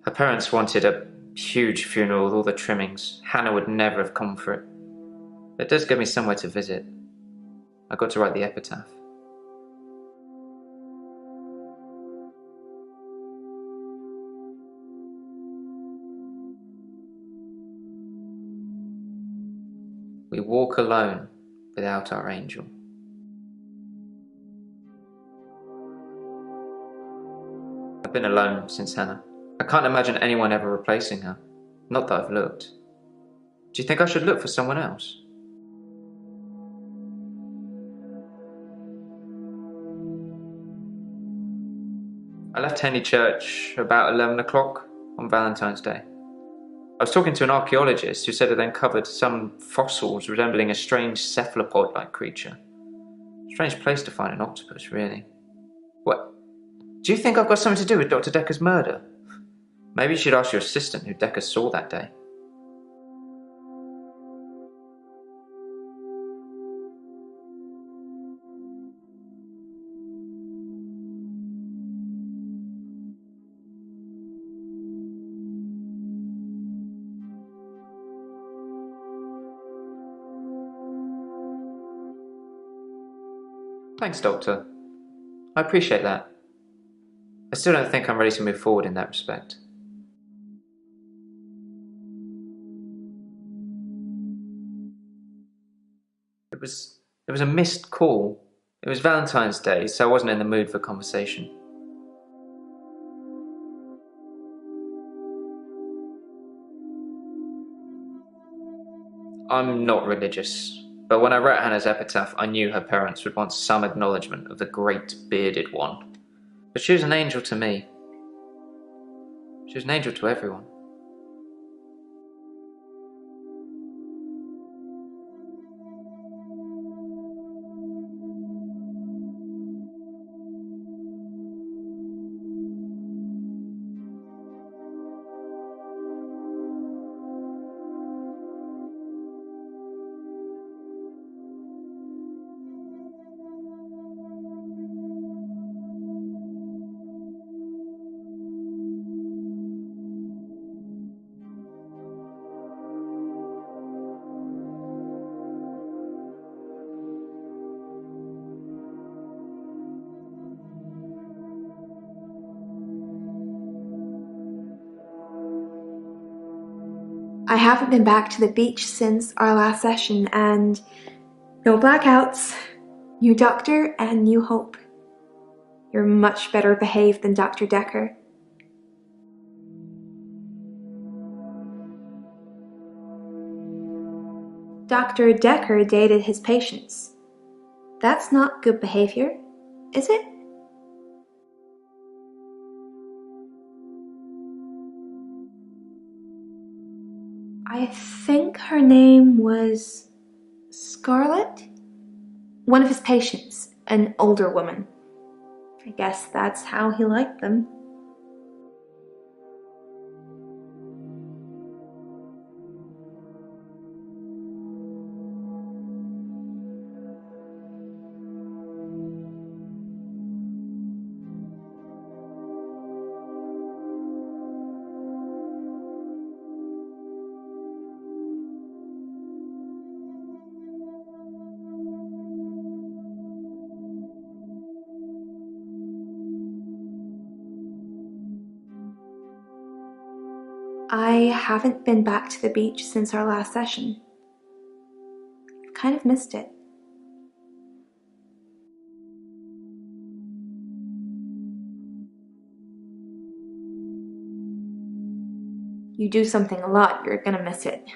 Her parents wanted a huge funeral with all the trimmings. Hannah would never have come for it. But it does give me somewhere to visit. I got to write the epitaph. We walk alone without our angel. I've been alone since Hannah. I can't imagine anyone ever replacing her. Not that I've looked. Do you think I should look for someone else? I left Henley Church about 11 o'clock on Valentine's Day. I was talking to an archaeologist who said it uncovered some fossils resembling a strange cephalopod-like creature. Strange place to find an octopus, really. What? Do you think I've got something to do with Dr. Dekker's murder? Maybe you should ask your assistant who Dekker saw that day. Thanks, Doctor. I appreciate that. I still don't think I'm ready to move forward in that respect. It was a missed call. It was Valentine's Day, so I wasn't in the mood for conversation. I'm not religious, but when I wrote Hannah's epitaph, I knew her parents would want some acknowledgement of the great bearded one. But she was an angel to me. She was an angel to everyone. I haven't been back to the beach since our last session, and no blackouts, new doctor, and new hope. You're much better behaved than Dr. Dekker. Dr. Dekker dated his patients. That's not good behavior, is it? I think her name was Scarlett? One of his patients, an older woman. I guess that's how he liked them. I haven't been back to the beach since our last session. I've kind of missed it. You do something a lot, you're gonna miss it.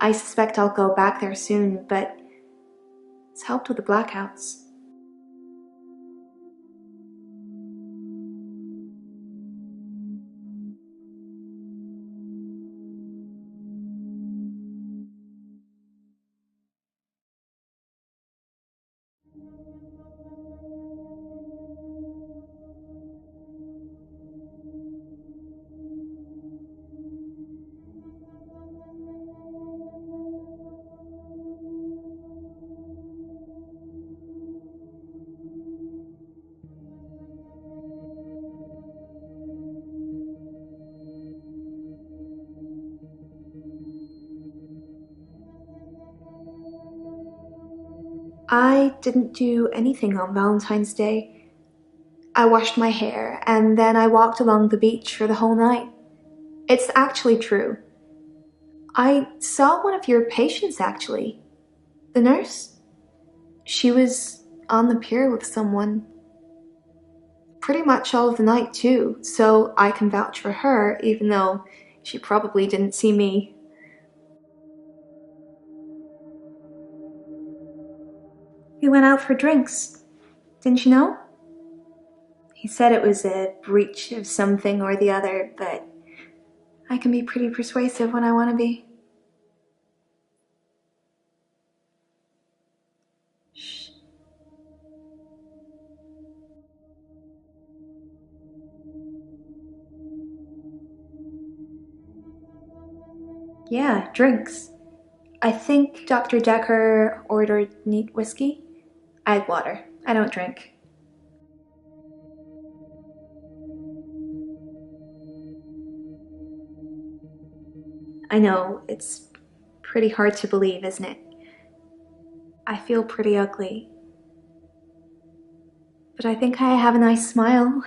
I suspect I'll go back there soon, but it's helped with the blackouts. I didn't do anything on Valentine's Day. I washed my hair and then I walked along the beach for the whole night. It's actually true. I saw one of your patients actually. The nurse. She was on the pier with someone. Pretty much all of the night too, so I can vouch for her even though she probably didn't see me. We went out for drinks. Didn't you know? He said it was a breach of something or the other, but I can be pretty persuasive when I want to be. Shh. Yeah, drinks. I think Dr. Dekker ordered neat whiskey. I had water. I don't drink. I know, it's pretty hard to believe, isn't it? I feel pretty ugly. But I think I have a nice smile.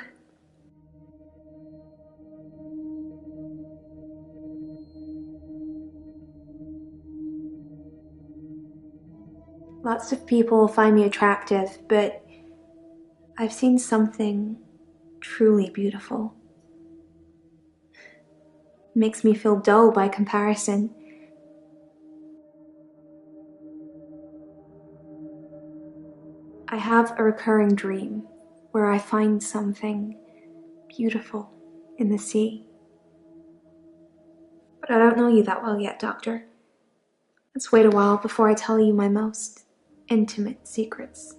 Lots of people find me attractive, but I've seen something truly beautiful. It makes me feel dull by comparison. I have a recurring dream where I find something beautiful in the sea. But I don't know you that well yet, Doctor. Let's wait a while before I tell you my most intimate secrets.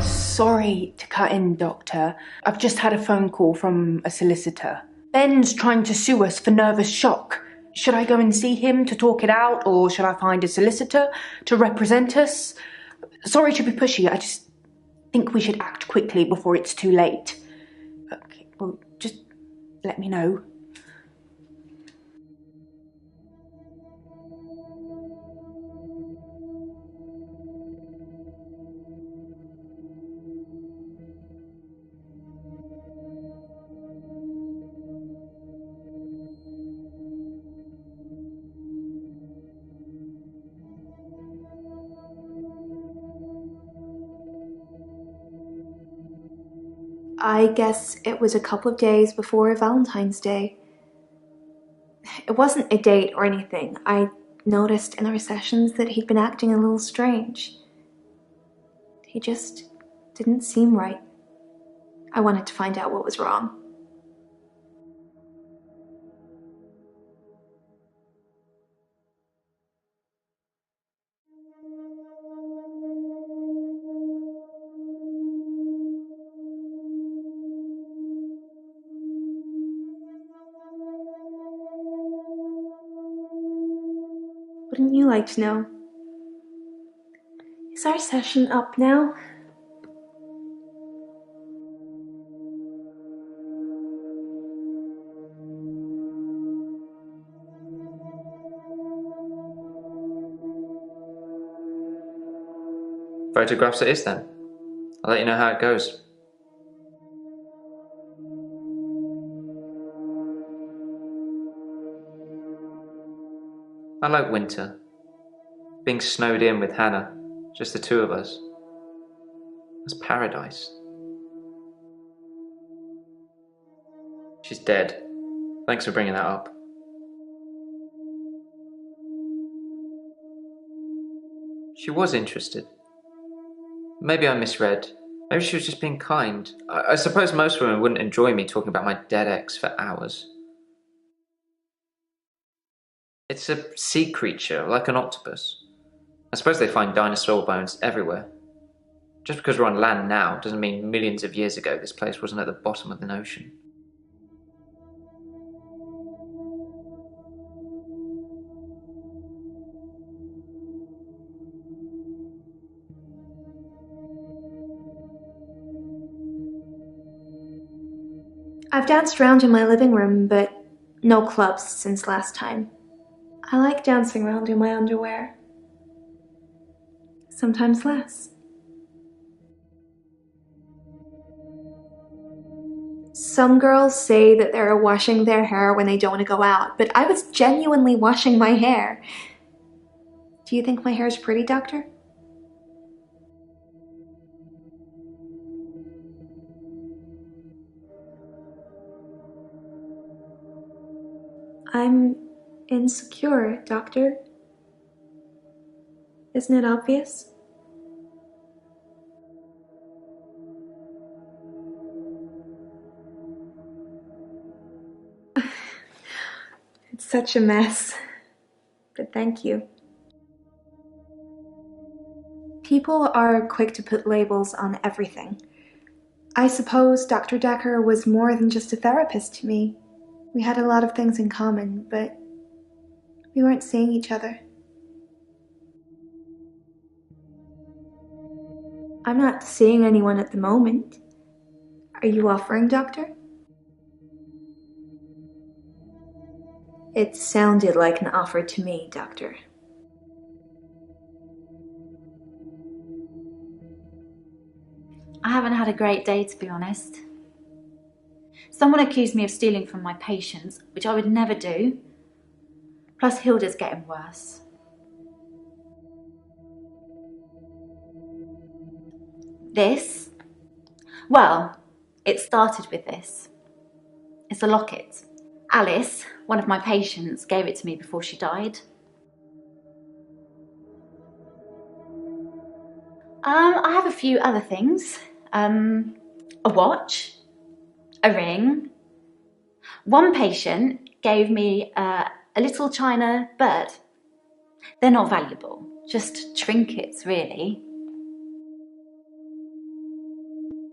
Sorry to cut in, Doctor. I've just had a phone call from a solicitor. Ben's trying to sue us for nervous shock. Should I go and see him to talk it out, or should I find a solicitor to represent us? Sorry to be pushy, I just think we should act quickly before it's too late. Okay, well, just let me know. I guess it was a couple of days before Valentine's Day. It wasn't a date or anything. I noticed in our sessions that he'd been acting a little strange. He just didn't seem right. I wanted to find out what was wrong. Wouldn't you like to know? Is our session up now? Photographs it is then. I'll let you know how it goes. I like winter. Being snowed in with Hannah, just the two of us. That's paradise. She's dead. Thanks for bringing that up. She was interested. Maybe I misread. Maybe she was just being kind. I suppose most women wouldn't enjoy me talking about my dead ex for hours. It's a sea creature, like an octopus. I suppose they find dinosaur bones everywhere. Just because we're on land now doesn't mean millions of years ago this place wasn't at the bottom of an ocean. I've danced around in my living room, but no clubs since last time. I like dancing around in my underwear. sometimes less. Some girls say that they're washing their hair when they don't want to go out, but I was genuinely washing my hair. Do you think my hair is pretty, Doctor? I'm insecure, Doctor. Isn't it obvious? It's such a mess, but thank you. People are quick to put labels on everything. I suppose Dr. Dekker was more than just a therapist to me. We had a lot of things in common, but we weren't seeing each other. I'm not seeing anyone at the moment. Are you offering, Doctor? It sounded like an offer to me, Doctor. I haven't had a great day, to be honest. Someone accused me of stealing from my patients, which I would never do. Plus, Hilda's getting worse. This? Well, it started with this. It's a locket. Alice, one of my patients, gave it to me before she died. I have a few other things. A watch, a ring. One patient gave me a little china bird. They're not valuable, just trinkets, really.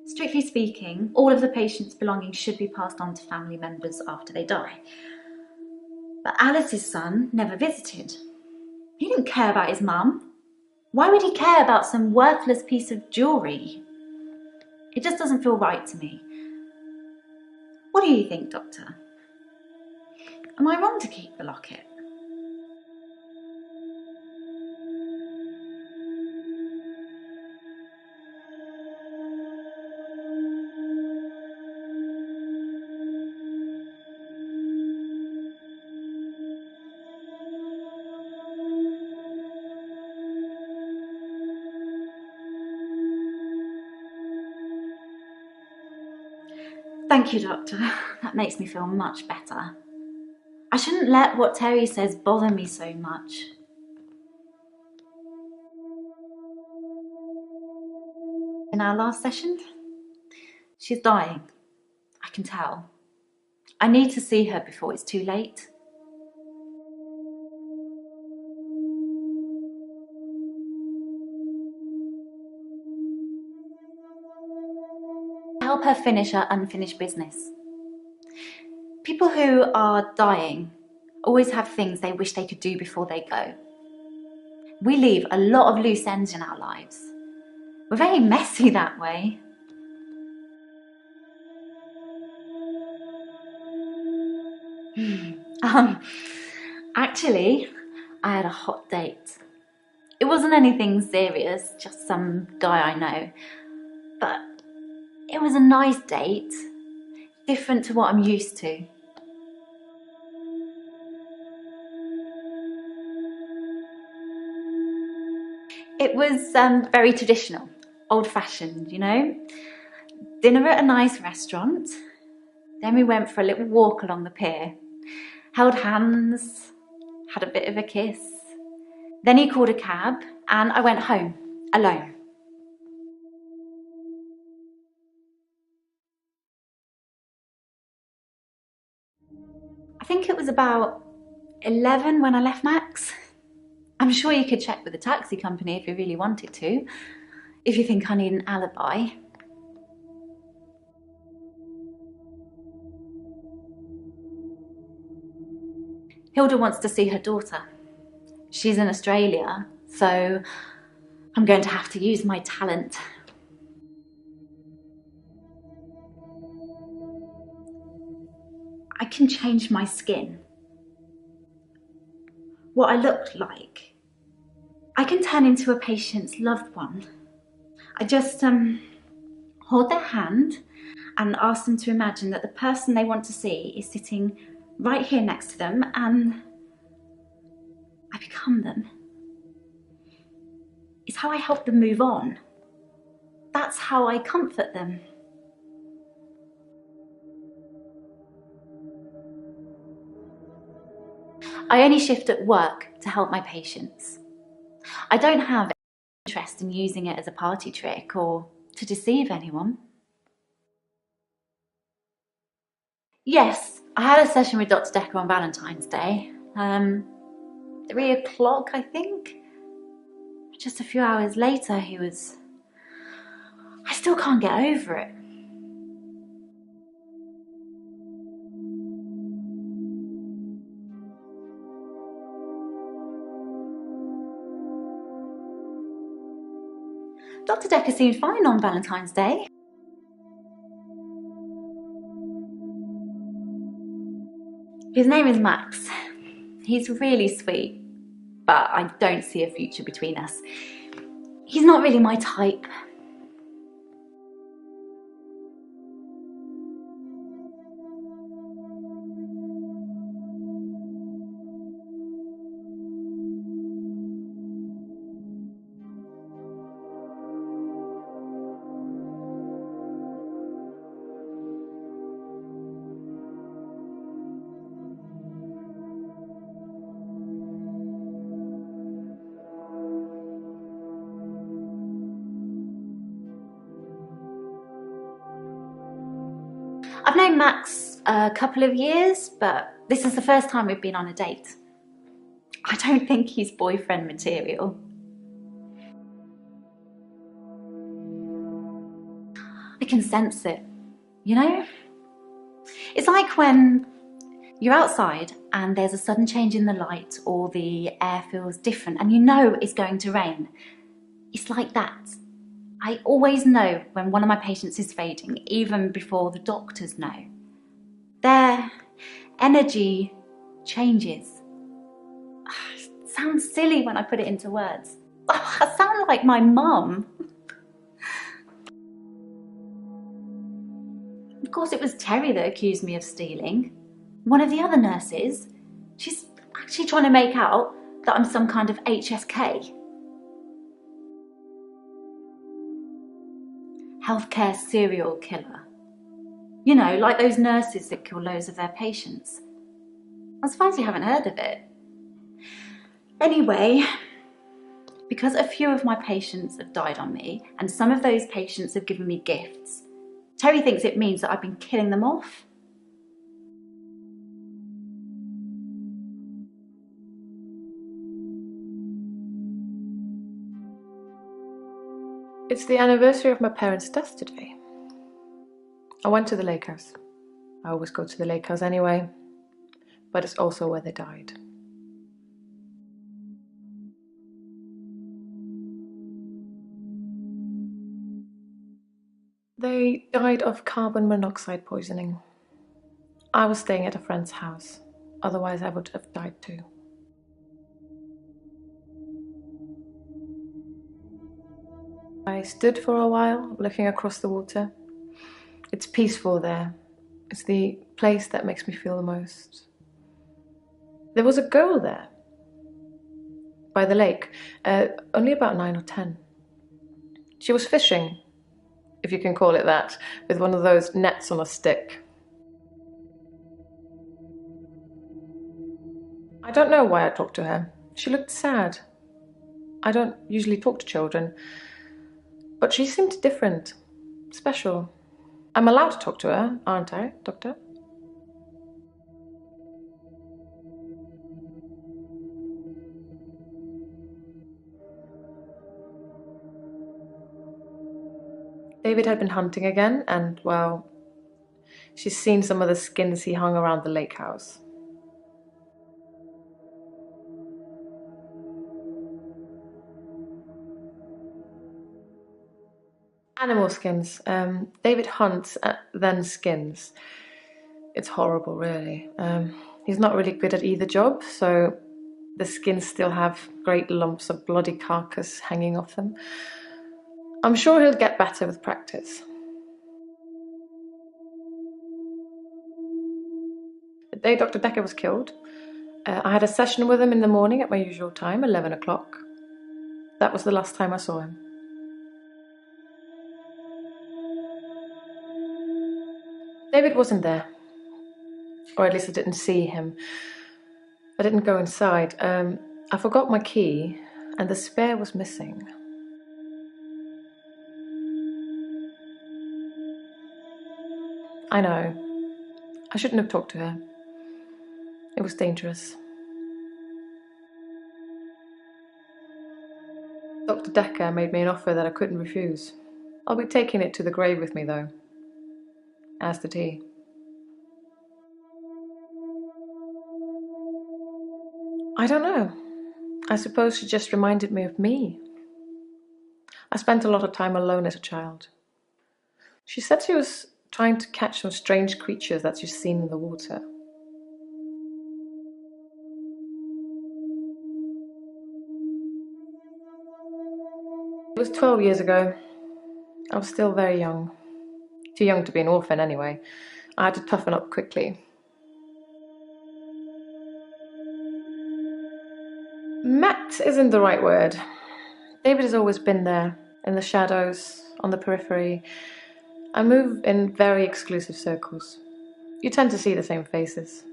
Strictly speaking, all of the patient's belongings should be passed on to family members after they die. But Alice's son never visited. He didn't care about his mum. Why would he care about some worthless piece of jewellery? It just doesn't feel right to me. What do you think, Doctor? Am I wrong to keep the locket? Thank you, Doctor. That makes me feel much better. I shouldn't let what Terry says bother me so much. In our last session, she's dying. I can tell. I need to see her before it's too late. Help her finish her unfinished business. People who are dying always have things they wish they could do before they go. We leave a lot of loose ends in our lives. We're very messy that way. Actually, I had a hot date. It wasn't anything serious, just some guy I know. But it was a nice date, different to what I'm used to. It was very traditional, old-fashioned, you know. Dinner at a nice restaurant. Then we went for a little walk along the pier. Held hands, had a bit of a kiss. Then he called a cab and I went home, alone. I think it was about 11 when I left Max. I'm sure you could check with the taxi company if you really wanted to, if you think I need an alibi. Hilda wants to see her daughter. She's in Australia, so I'm going to have to use my talent. I can change my skin. What I look like. I can turn into a patient's loved one. I just hold their hand and ask them to imagine that the person they want to see is sitting right here next to them, and I become them. It's how I help them move on. That's how I comfort them. I only shift at work to help my patients. I don't have any interest in using it as a party trick or to deceive anyone. Yes, I had a session with Dr. Dekker on Valentine's Day. 3 o'clock, I think. Just a few hours later, I still can't get over it. Dr. Dekker seemed fine on Valentine's Day. His name is Max. He's really sweet, but I don't see a future between us. He's not really my type. I've known Max a couple of years, but this is the first time we've been on a date. I don't think he's boyfriend material. I can sense it, you know? It's like when you're outside and there's a sudden change in the light or the air feels different and you know it's going to rain. It's like that. I always know when one of my patients is fading, even before the doctors know. Their energy changes. It sounds silly when I put it into words. I sound like my mum. Of course, it was Terry that accused me of stealing. One of the other nurses, she's actually trying to make out that I'm some kind of HSK. Healthcare serial killer. You know, like those nurses that kill loads of their patients. I'm surprised you haven't heard of it. Anyway, because a few of my patients have died on me, and some of those patients have given me gifts, Terry thinks it means that I've been killing them off. It's the anniversary of my parents' death today. I went to the lake house. I always go to the lake house anyway, but it's also where they died. They died of carbon monoxide poisoning. I was staying at a friend's house, otherwise I would have died too. I stood for a while, looking across the water. It's peaceful there. It's the place that makes me feel the most. There was a girl there, by the lake, only about 9 or 10. She was fishing, if you can call it that, with one of those nets on a stick. I don't know why I talked to her. She looked sad. I don't usually talk to children, but she seemed different, special. I'm allowed to talk to her, aren't I, Doctor? David had been hunting again, and, well, she's seen some of the skins he hung around the lake house. Animal skins. David hunts, then skins. It's horrible, really. He's not really good at either job, so The skins still have great lumps of bloody carcass hanging off them. I'm sure he'll get better with practice. The day Dr. Dekker was killed, I had a session with him in the morning at my usual time, 11 o'clock. That was the last time I saw him. David wasn't there. Or at least I didn't see him. I didn't go inside. I forgot my key, and the spare was missing. I know. I shouldn't have talked to her. It was dangerous. Dr. Dekker made me an offer that I couldn't refuse. I'll be taking it to the grave with me, though. As did he. I don't know. I suppose she just reminded me of me. I spent a lot of time alone as a child. She said she was trying to catch some strange creatures that she's seen in the water. It was 12 years ago. I was still very young. Too young to be an orphan anyway. I had to toughen up quickly. Met isn't the right word. David has always been there, in the shadows, on the periphery. I move in very exclusive circles. You tend to see the same faces.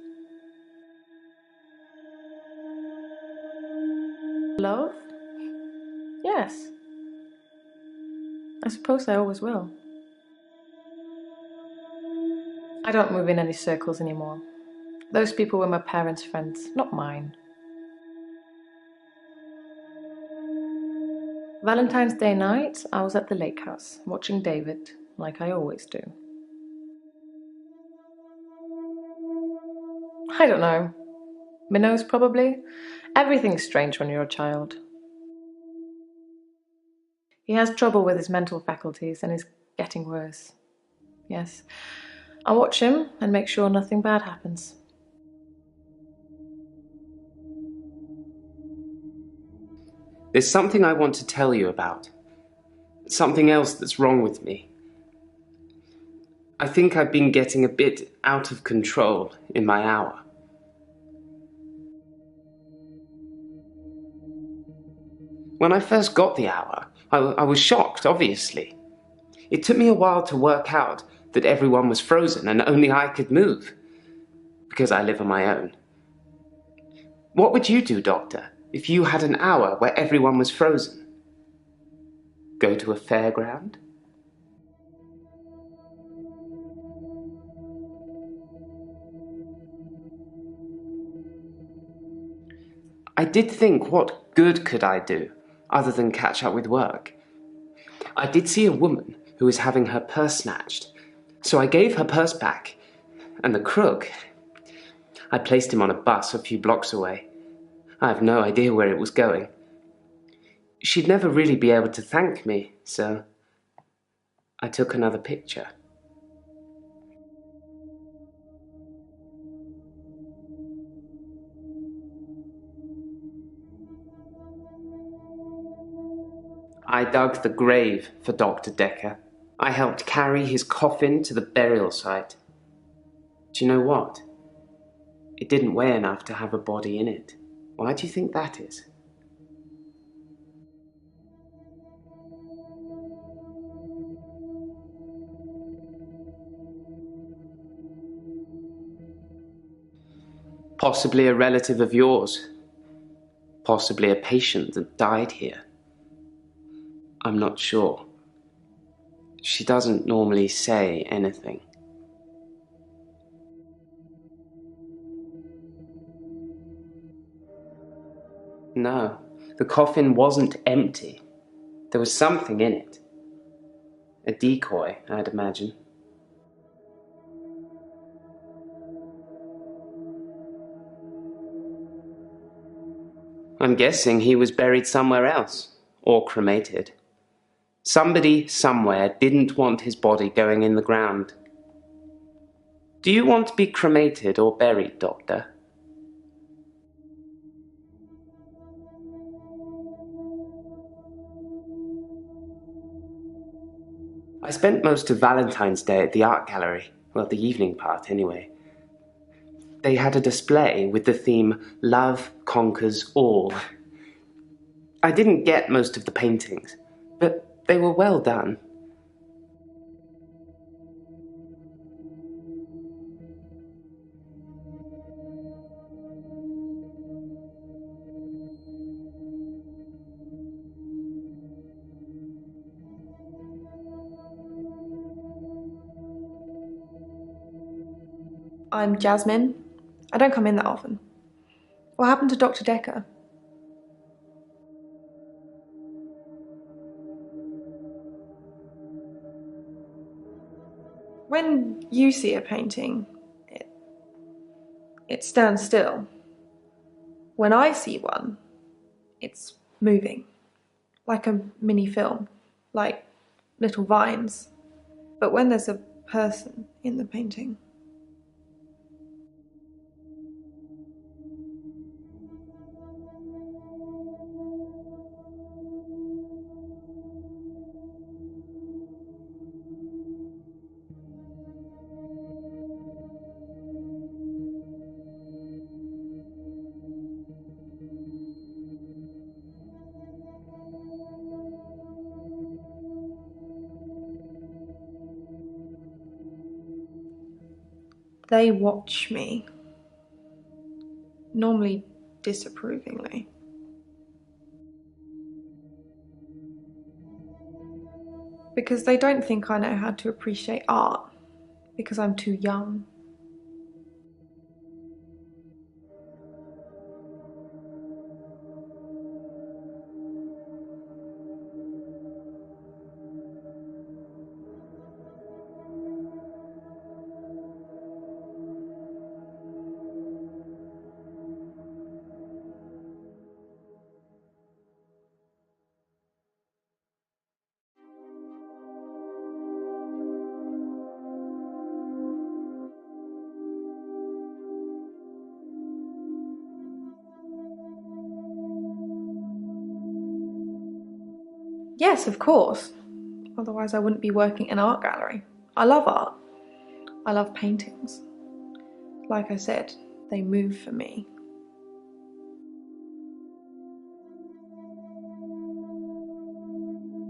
Love? Yes. I suppose I always will. I don't move in any circles anymore. Those people were my parents' friends, not mine. Valentine's Day night, I was at the lake house, watching David, like I always do. I don't know. Minnows, probably. Everything's strange when you're a child. He has trouble with his mental faculties and is getting worse. Yes. I watch him and make sure nothing bad happens. There's something I want to tell you about. Something else that's wrong with me. I think I've been getting a bit out of control in my hour. When I first got the hour, I was shocked, obviously. It took me a while to work out that everyone was frozen and only I could move, because I live on my own. What would you do, Doctor, if you had an hour where everyone was frozen? Go to a fairground? I did think, what good could I do, other than catch up with work? I did see a woman who was having her purse snatched, so I gave her purse back, and the crook, I placed him on a bus a few blocks away. I have no idea where it was going. She'd never really be able to thank me, so I took another picture. I dug the grave for Dr. Dekker. I helped carry his coffin to the burial site. Do you know what? It didn't weigh enough to have a body in it. Why do you think that is? Possibly a relative of yours. Possibly a patient that died here. I'm not sure. She doesn't normally say anything. No, the coffin wasn't empty. There was something in it. A decoy, I'd imagine. I'm guessing he was buried somewhere else, or cremated. Somebody somewhere didn't want his body going in the ground. Do you want to be cremated or buried, Doctor? I spent most of Valentine's Day at the art gallery. Well, the evening part, anyway. They had a display with the theme, Love Conquers All. I didn't get most of the paintings, but they were well done. I'm Jasmine. I don't come in that often. What happened to Dr. Dekker? When you see a painting, it stands still. When I see one, it's moving, like a mini film, like little vines. But when there's a person in the painting, they watch me, normally disapprovingly. Because they don't think I know how to appreciate art, because I'm too young. Yes, of course. Otherwise I wouldn't be working in an art gallery. I love art. I love paintings. Like I said, they move for me.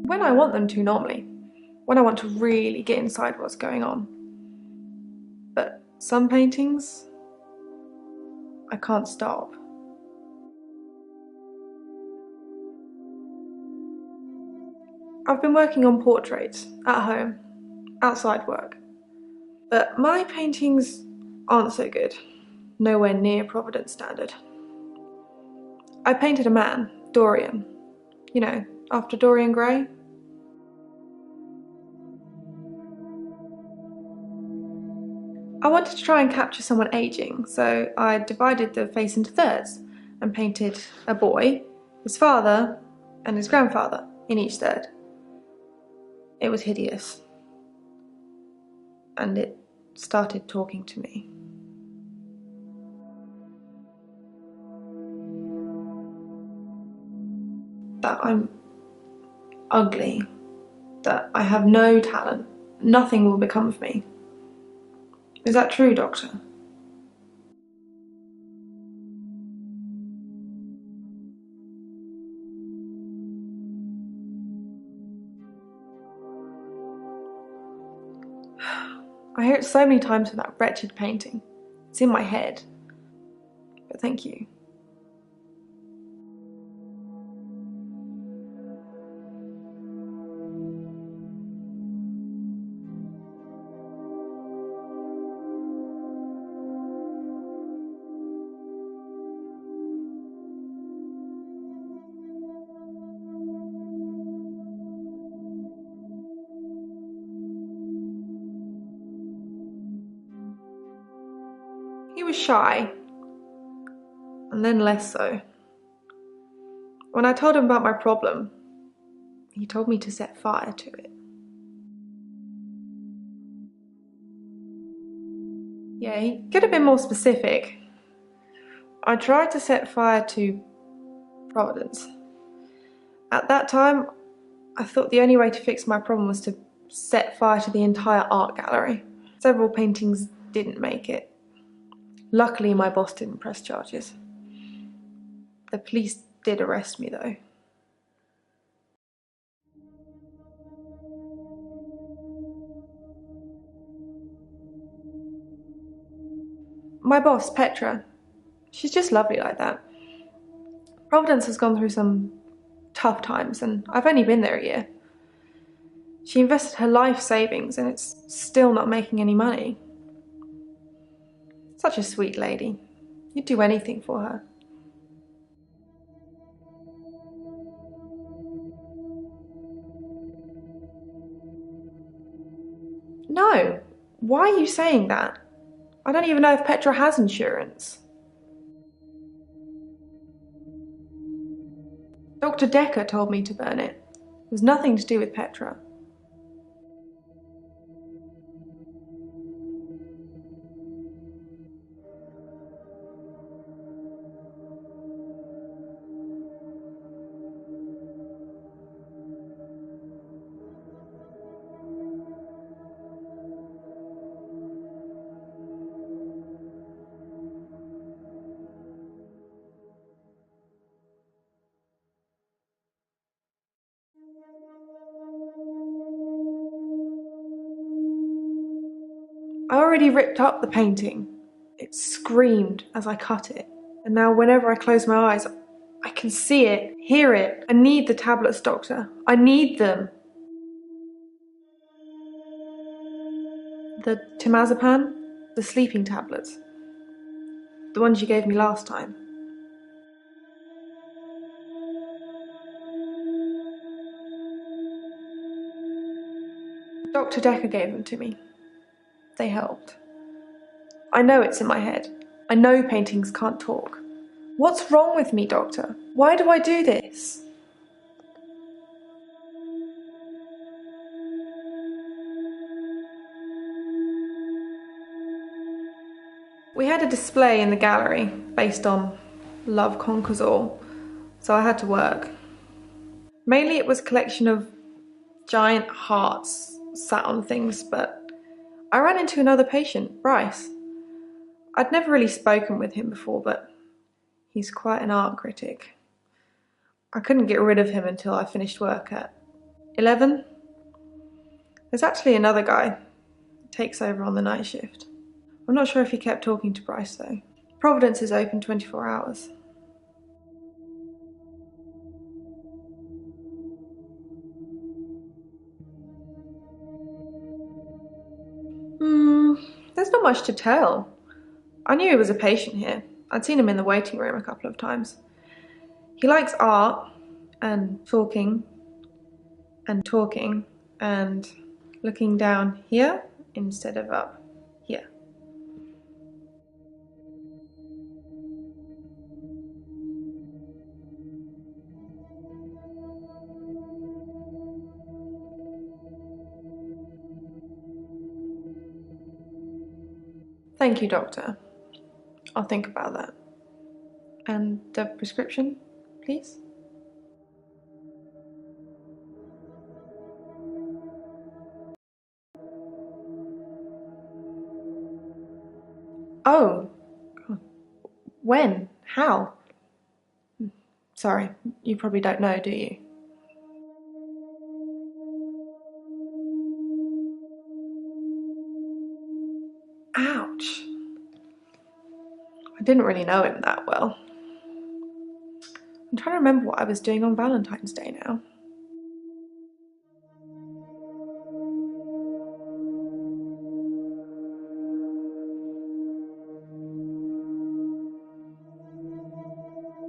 When I want them to, normally. When I want to really get inside what's going on. But some paintings, I can't stop. I've been working on portraits, at home, outside work. But my paintings aren't so good. Nowhere near Providence standard. I painted a man, Dorian. You know, after Dorian Gray. I wanted to try and capture someone aging, so I divided the face into thirds and painted a boy, his father, and his grandfather in each third. It was hideous. And it started talking to me. That I'm ugly, that I have no talent, nothing will become of me. Is that true, Doctor? I hear it so many times from that wretched painting. It's in my head. But thank you. He was shy, and then less so. When I told him about my problem, he told me to set fire to it. Yeah, he could have been more specific. I tried to set fire to Providence. At that time, I thought the only way to fix my problem was to set fire to the entire art gallery. Several paintings didn't make it. Luckily, my boss didn't press charges. The police did arrest me, though. My boss, Petra, she's just lovely like that. Providence has gone through some tough times, and I've only been there a year. She invested her life savings, and it's still not making any money. Such a sweet lady. You'd do anything for her. No, why are you saying that? I don't even know if Petra has insurance. Dr. Dekker told me to burn it. It was nothing to do with Petra. I already ripped up the painting. It screamed as I cut it. And now whenever I close my eyes, I can see it, hear it. I need the tablets, Doctor. I need them. The temazepam, the sleeping tablets. The ones you gave me last time. Dr. Dekker gave them to me. They helped. I know it's in my head. I know paintings can't talk. What's wrong with me, Doctor? Why do I do this? We had a display in the gallery based on Love Conquers All, so I had to work. Mainly it was a collection of giant hearts sat on things, but I ran into another patient, Bryce. I'd never really spoken with him before, but he's quite an art critic. I couldn't get rid of him until I finished work at 11. There's actually another guy who takes over on the night shift. I'm not sure if he kept talking to Bryce though. Providence is open 24 hours. There's not much to tell. I knew he was a patient here. I'd seen him in the waiting room a couple of times. He likes art and talking and looking down here instead of up here. Thank you, Doctor. I'll think about that. And the prescription, please? Oh. When? How? Sorry, you probably don't know, do you? Ouch. I didn't really know him that well. I'm trying to remember what I was doing on Valentine's Day now.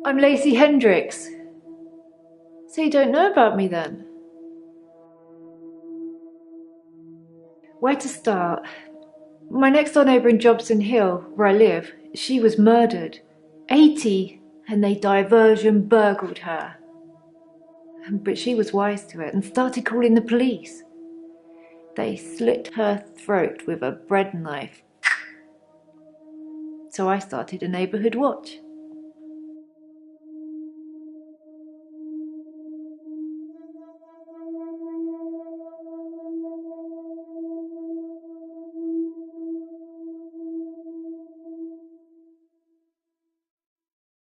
I'm Lacey Hendricks. So you don't know about me then? Where to start? My next door neighbour in Jobson Hill, where I live, she was murdered. 80, and they diversion burgled her. But she was wise to it and started calling the police. They slit her throat with a bread knife. So I started a neighbourhood watch.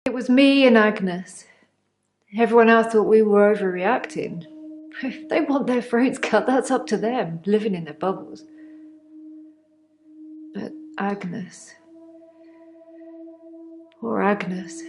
It was me and Agnes. Everyone else thought we were overreacting. If they want their throats cut, that's up to them, living in their bubbles. But Agnes... Poor Agnes...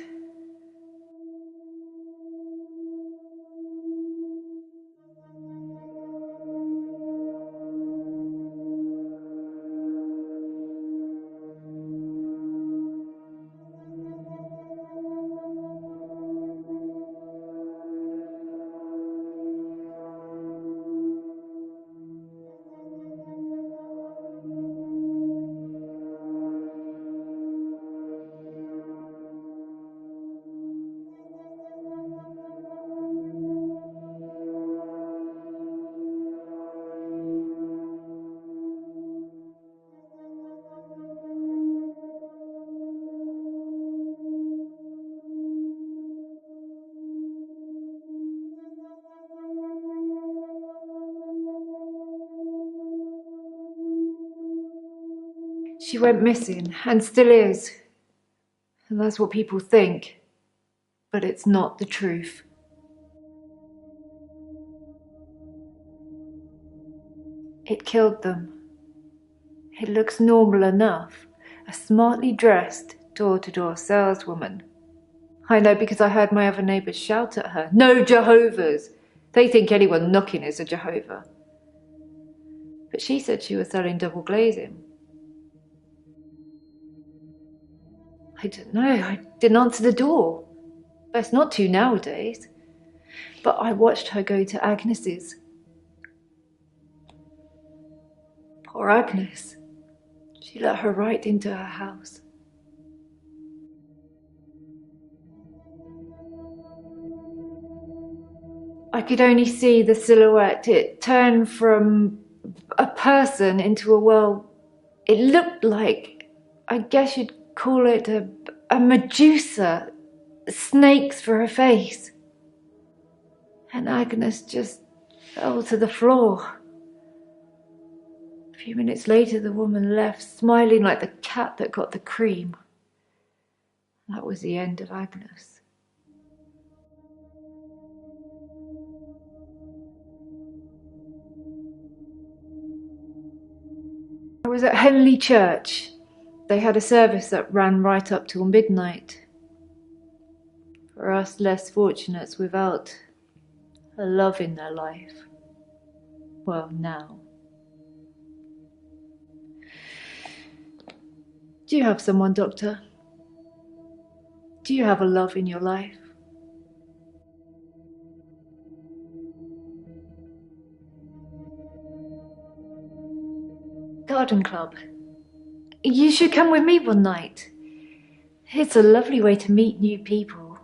She went missing, and still is. And that's what people think. But it's not the truth. It killed them. It looks normal enough. A smartly dressed, door-to-door saleswoman. I know because I heard my other neighbours shout at her. No Jehovah's! They think anyone knocking is a Jehovah. But she said she was selling double glazing. I don't know, I didn't answer the door. Best not to nowadays. But I watched her go to Agnes's. Poor Agnes. She let her right into her house. I could only see the silhouette. It turned from a person into a, well, it looked like, I guess you'd call it a Medusa, snakes for her face. And Agnes just fell to the floor. A few minutes later, the woman left, smiling like the cat that got the cream. That was the end of Agnes. I was at Henley Church. They had a service that ran right up till midnight. For us less fortunates without a love in their life. Well, now. Do you have someone, Doctor? Do you have a love in your life? Garden club. You should come with me one night. It's a lovely way to meet new people.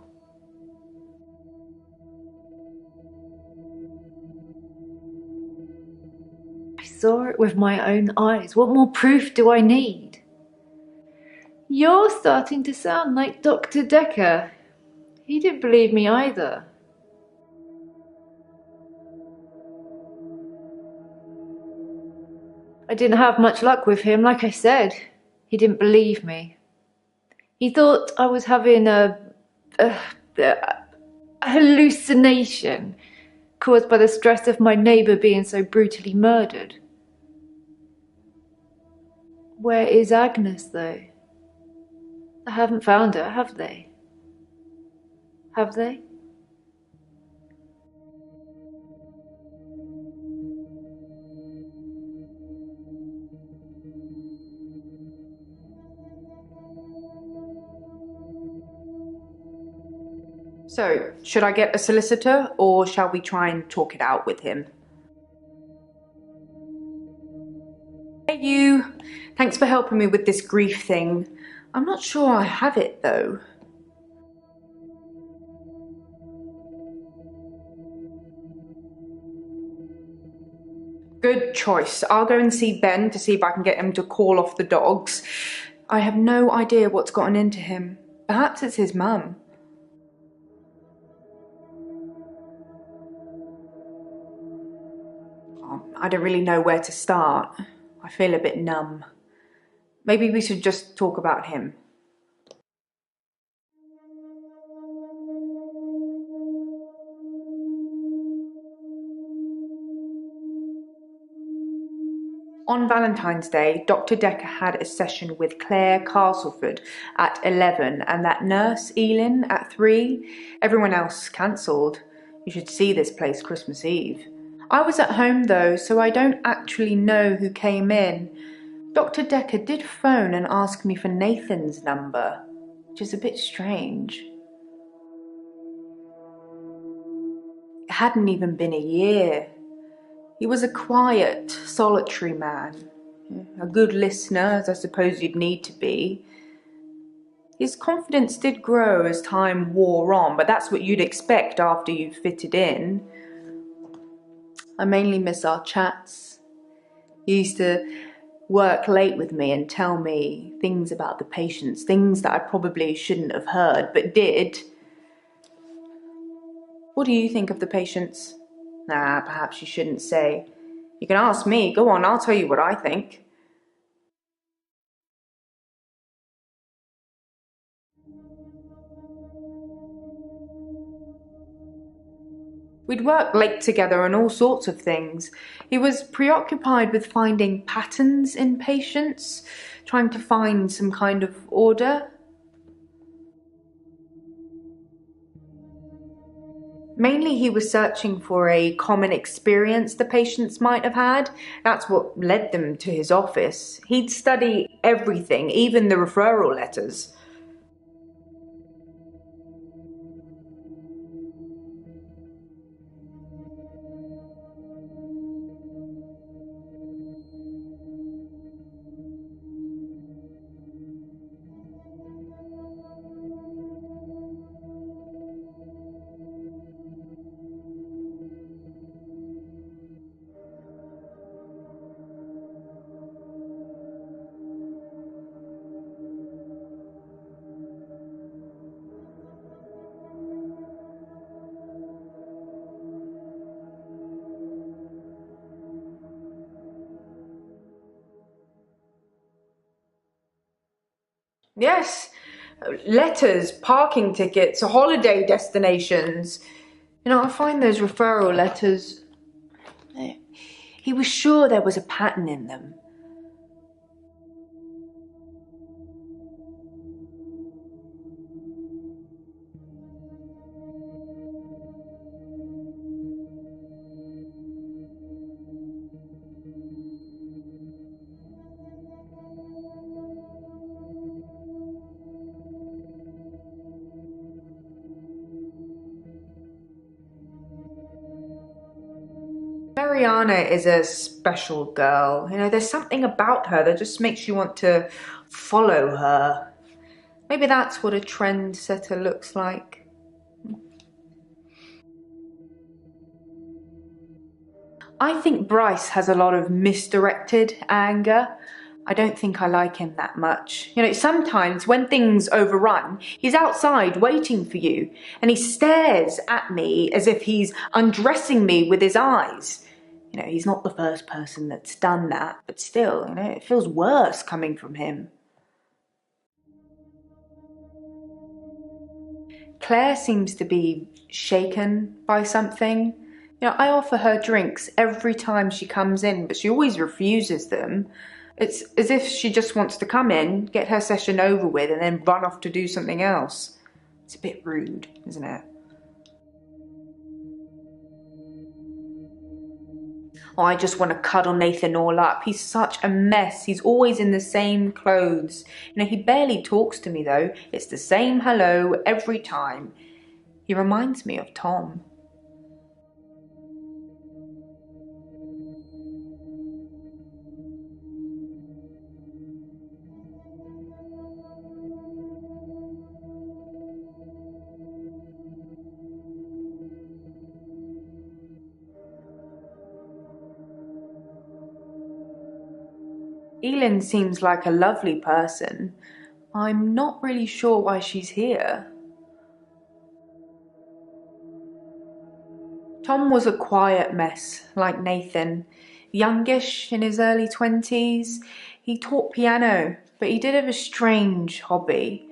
I saw it with my own eyes. What more proof do I need? You're starting to sound like Dr. Dekker. He didn't believe me either. I didn't have much luck with him, like I said. He didn't believe me. He thought I was having a hallucination caused by the stress of my neighbour being so brutally murdered. Where is Agnes, though? I haven't found her, have they? Have they? So, should I get a solicitor, or shall we try and talk it out with him? Hey you! Thanks for helping me with this grief thing. I'm not sure I have it, though. Good choice. I'll go and see Ben to see if I can get him to call off the dogs. I have no idea what's gotten into him. Perhaps it's his mum. I don't really know where to start. I feel a bit numb. Maybe we should just talk about him. On Valentine's Day, Dr. Dekker had a session with Claire Castleford at 11 and that nurse, Elin, at 3. Everyone else cancelled. You should see this place Christmas Eve. I was at home though, so I don't actually know who came in. Dr. Dekker did phone and ask me for Nathan's number, which is a bit strange. It hadn't even been a year. He was a quiet, solitary man, a good listener, as I suppose you'd need to be. His confidence did grow as time wore on, but that's what you'd expect after you've fitted in. I mainly miss our chats. He used to work late with me and tell me things about the patients, things that I probably shouldn't have heard, but did. What do you think of the patients? Nah, perhaps you shouldn't say. You can ask me. Go on, I'll tell you what I think. We'd work late together on all sorts of things. He was preoccupied with finding patterns in patients, trying to find some kind of order. Mainly he was searching for a common experience the patients might have had. That's what led them to his office. He'd study everything, even the referral letters. Yes, letters, parking tickets, holiday destinations. I find those referral letters... He was sure there was a pattern in them. Mariana is a special girl. There's something about her that just makes you want to follow her. Maybe that's what a trendsetter looks like. I think Bryce has a lot of misdirected anger. I don't think I like him that much. Sometimes when things overrun, he's outside waiting for you, and he stares at me as if he's undressing me with his eyes. He's not the first person that's done that, but still, it feels worse coming from him. Claire seems to be shaken by something. I offer her drinks every time she comes in, but she always refuses them. It's as if she just wants to come in, get her session over with, and then run off to do something else. It's a bit rude, isn't it? Oh, I just want to cuddle Nathan all up. He's such a mess. He's always in the same clothes. He barely talks to me though. It's the same hello every time. He reminds me of Tom. Elin seems like a lovely person. I'm not really sure why she's here. Tom was a quiet mess, like Nathan. Youngish, in his early 20s. He taught piano, but he did have a strange hobby.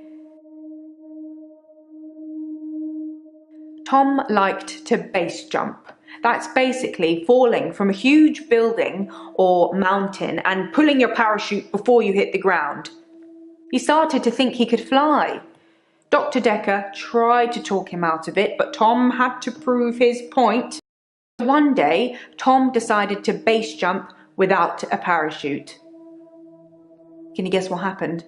Tom liked to base jump. That's basically falling from a huge building or mountain and pulling your parachute before you hit the ground. He started to think he could fly. Dr. Dekker tried to talk him out of it, but Tom had to prove his point. One day, Tom decided to base jump without a parachute. Can you guess what happened?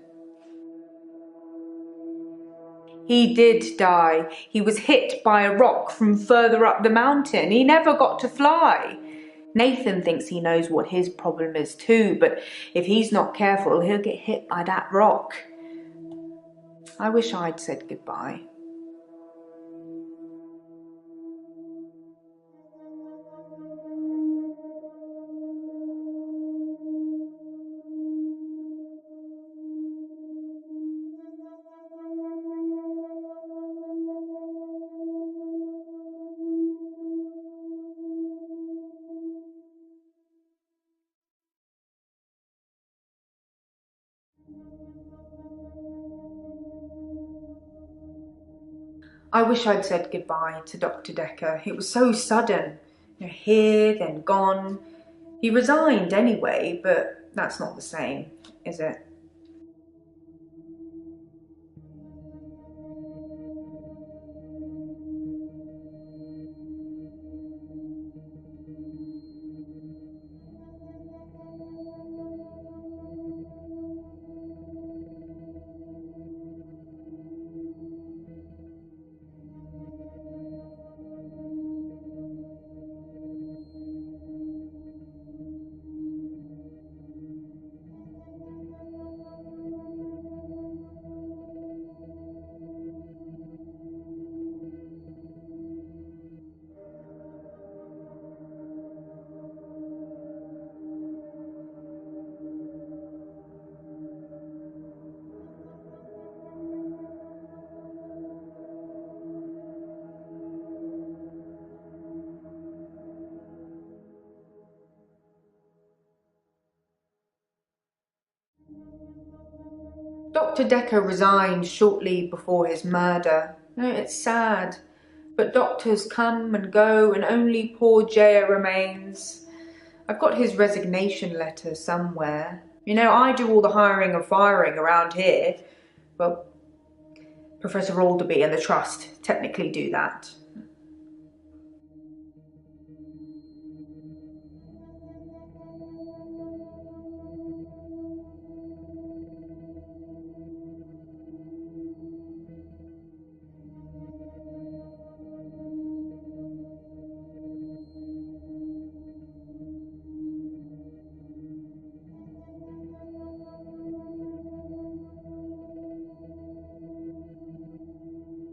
He did die. He was hit by a rock from further up the mountain. He never got to fly. Nathan thinks he knows what his problem is too, but if he's not careful, he'll get hit by that rock. I wish I'd said goodbye. I wish I'd said goodbye to Dr. Dekker. It was so sudden. Here, then gone. He resigned anyway, but that's not the same, is it? Dr. Dekker resigned shortly before his murder. It's sad, but doctors come and go and only poor Jaya remains. I've got his resignation letter somewhere. I do all the hiring and firing around here. Well, Professor Alderby and the Trust technically do that.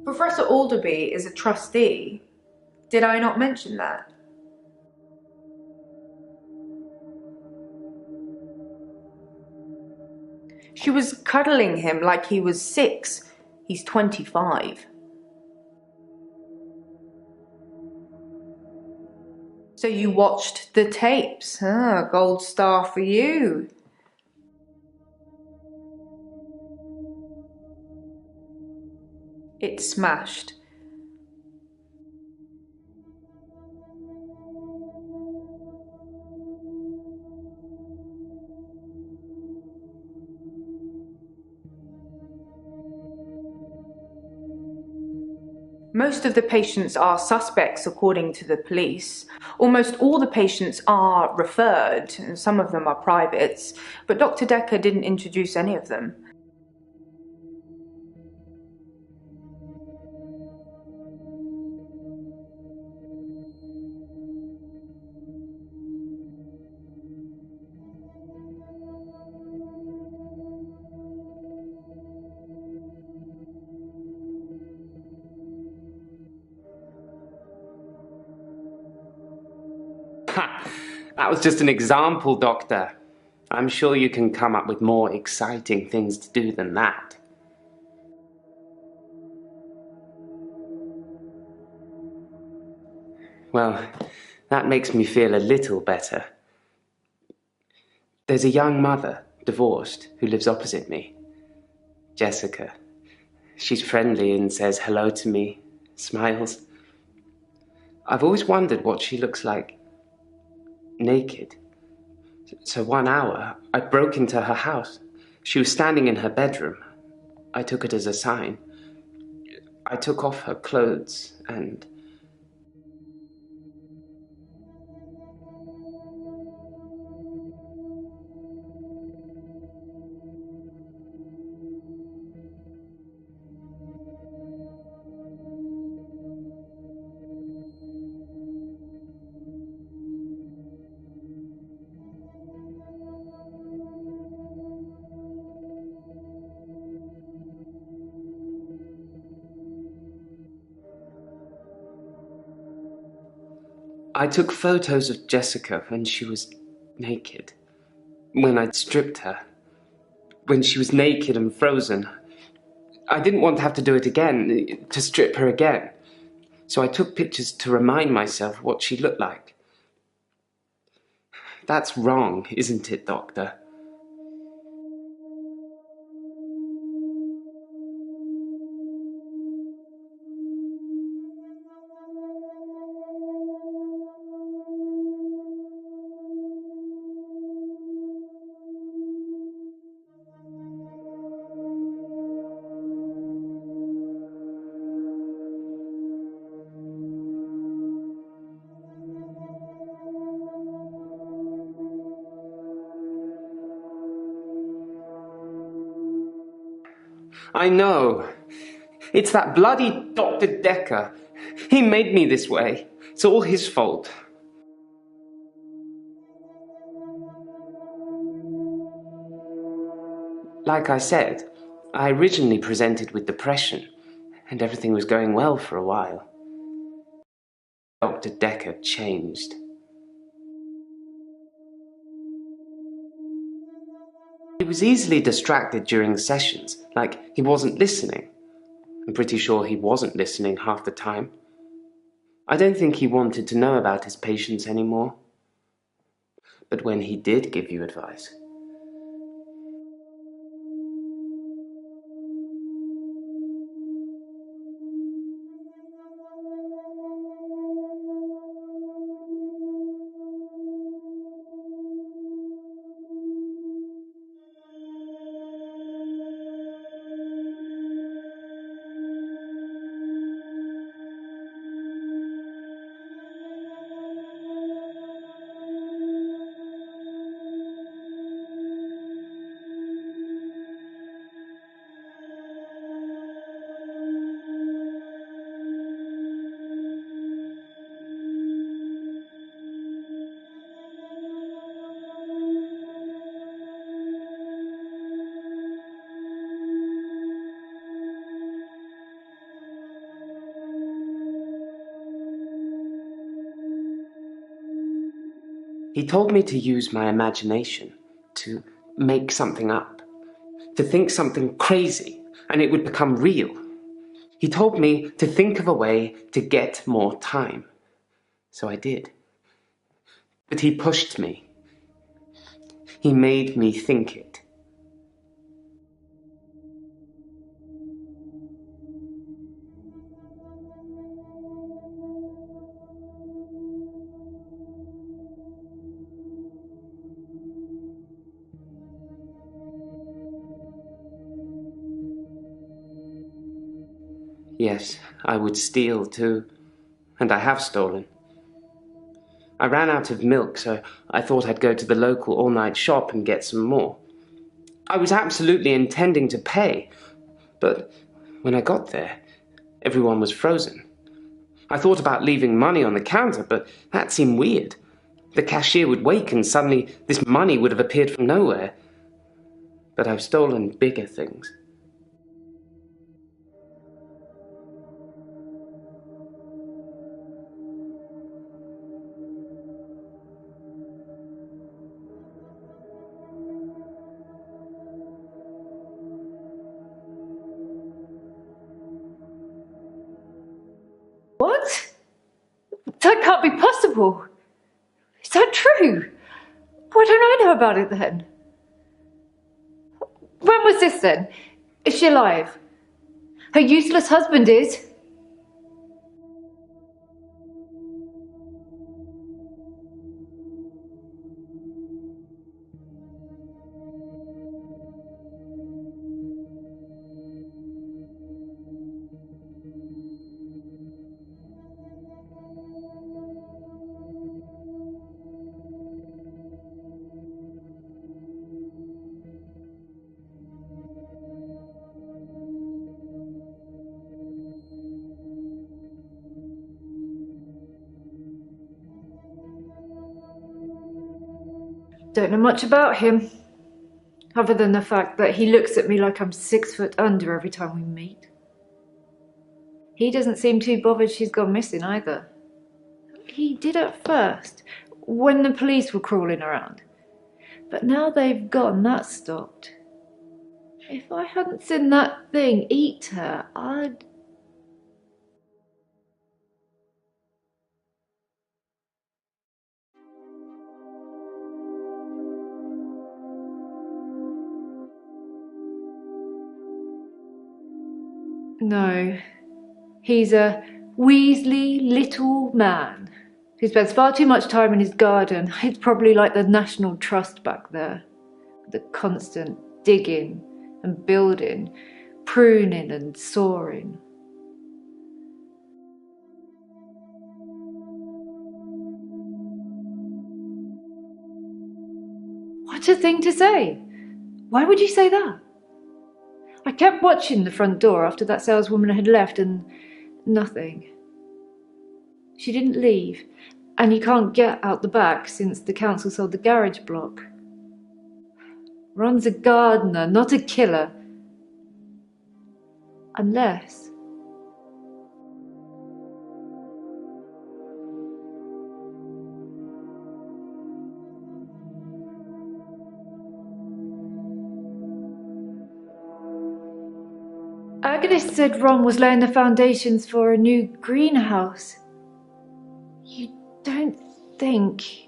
Professor Alderby is a trustee. Did I not mention that? She was cuddling him like he was 6. He's 25. So you watched the tapes. Gold star for you. It smashed. Most of the patients are suspects according to the police. Almost all the patients are referred, and some of them are privates, but Dr. Dekker didn't introduce any of them. That was just an example, Doctor. I'm sure you can come up with more exciting things to do than that. Well, that makes me feel a little better. There's a young mother, divorced, who lives opposite me. Jessica. She's friendly and says hello to me, smiles. I've always wondered what she looks like naked. So one hour, I broke into her house. She was standing in her bedroom. I took it as a sign. I took off her clothes and... I took photos of Jessica when she was naked. When I'd stripped her. When she was naked and frozen. I didn't want to have to do it again, to strip her again. So I took pictures to remind myself what she looked like. That's wrong, isn't it, Doctor? I know. It's that bloody Dr. Dekker. He made me this way. It's all his fault. Like I said, I originally presented with depression, and everything was going well for a while. Dr. Dekker changed. He was easily distracted during sessions, like he wasn't listening. I'm pretty sure he wasn't listening half the time. I don't think he wanted to know about his patients anymore. But when he did give you advice... He told me to use my imagination, to make something up, to think something crazy, and it would become real. He told me to think of a way to get more time. So I did. But he pushed me. He made me think it. Yes, I would steal too. And I have stolen. I ran out of milk, so I thought I'd go to the local all-night shop and get some more. I was absolutely intending to pay, but when I got there, everyone was frozen. I thought about leaving money on the counter, but that seemed weird. The cashier would wake and suddenly this money would have appeared from nowhere. But I've stolen bigger things. What? That can't be possible. Is that true? Why don't I know about it then? When was this then? Is she alive? Her useless husband is? Don't know much about him, other than the fact that he looks at me like I'm 6 foot under every time we meet. He doesn't seem too bothered she's gone missing either. He did at first, when the police were crawling around. But now they've gone, that's stopped. If I hadn't seen that thing eat her, I'd... No. He's a weaselly little man who spends far too much time in his garden. It's probably like the National Trust back there. The constant digging and building, pruning and sawing. What a thing to say! Why would you say that? I kept watching the front door after that saleswoman had left and nothing. She didn't leave, and you can't get out the back since the council sold the garage block. Ron's a gardener, not a killer. Unless... Agnes said Ron was laying the foundations for a new greenhouse. You don't think...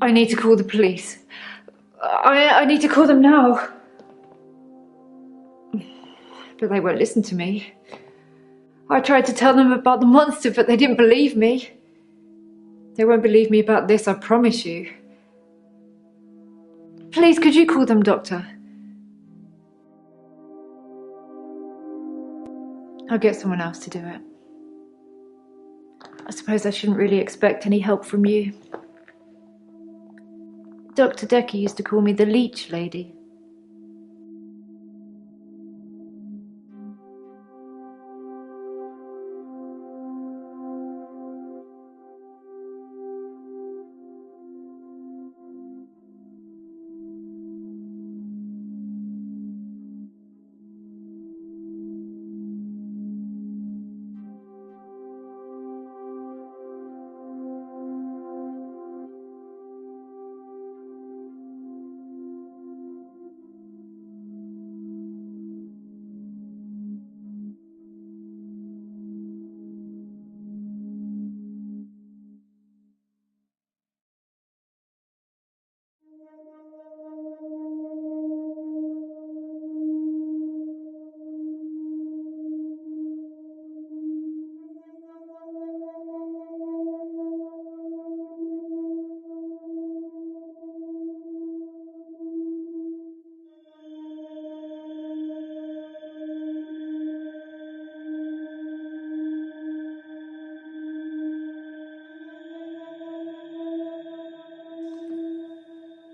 I need to call the police. I need to call them now. But they won't listen to me. I tried to tell them about the monster, but they didn't believe me. They won't believe me about this, I promise you. Please, could you call them, Doctor? I'll get someone else to do it. I suppose I shouldn't really expect any help from you. Dr. Dekker used to call me the leech lady.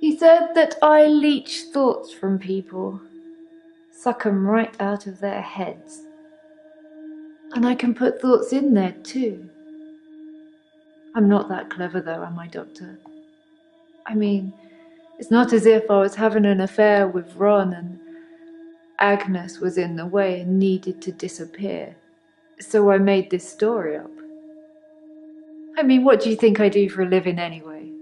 He said that I leech thoughts from people, suck 'em right out of their heads. And I can put thoughts in there too. I'm not that clever though, am I, Doctor? I mean, it's not as if I was having an affair with Ron and Agnes was in the way and needed to disappear. So I made this story up. I mean, what do you think I do for a living anyway?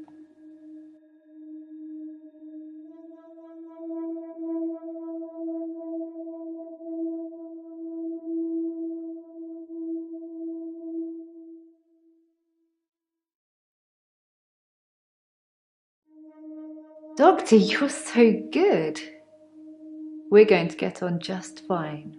Doctor, you're so good. We're going to get on just fine.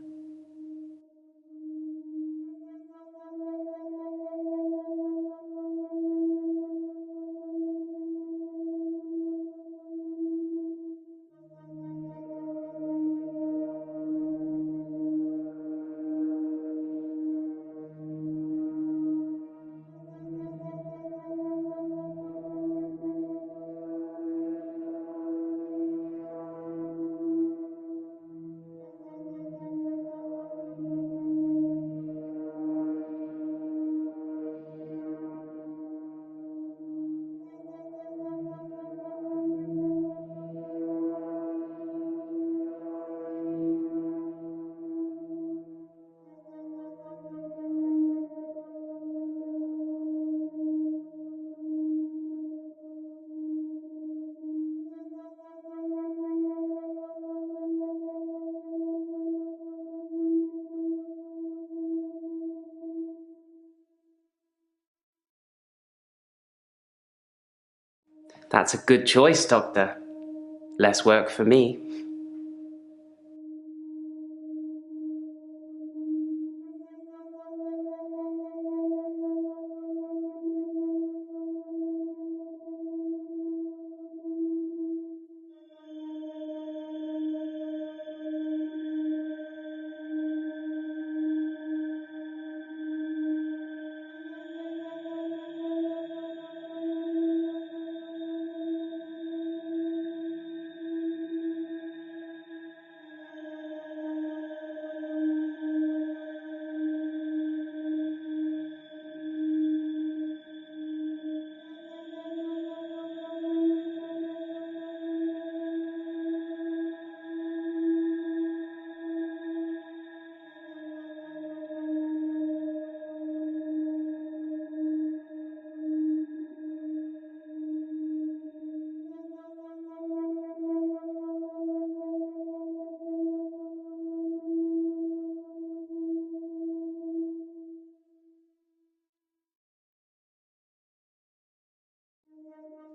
That's a good choice, Doctor. Less work for me.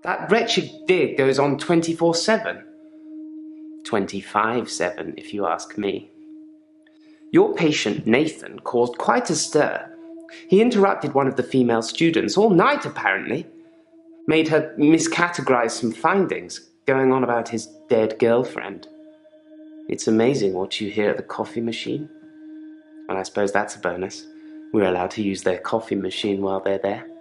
That wretched dig goes on 24/7. 25/7, if you ask me. Your patient, Nathan, caused quite a stir. He interrupted one of the female students all night, apparently. Made her miscategorize some findings, going on about his dead girlfriend. It's amazing what you hear at the coffee machine. Well, I suppose that's a bonus. We're allowed to use their coffee machine while they're there.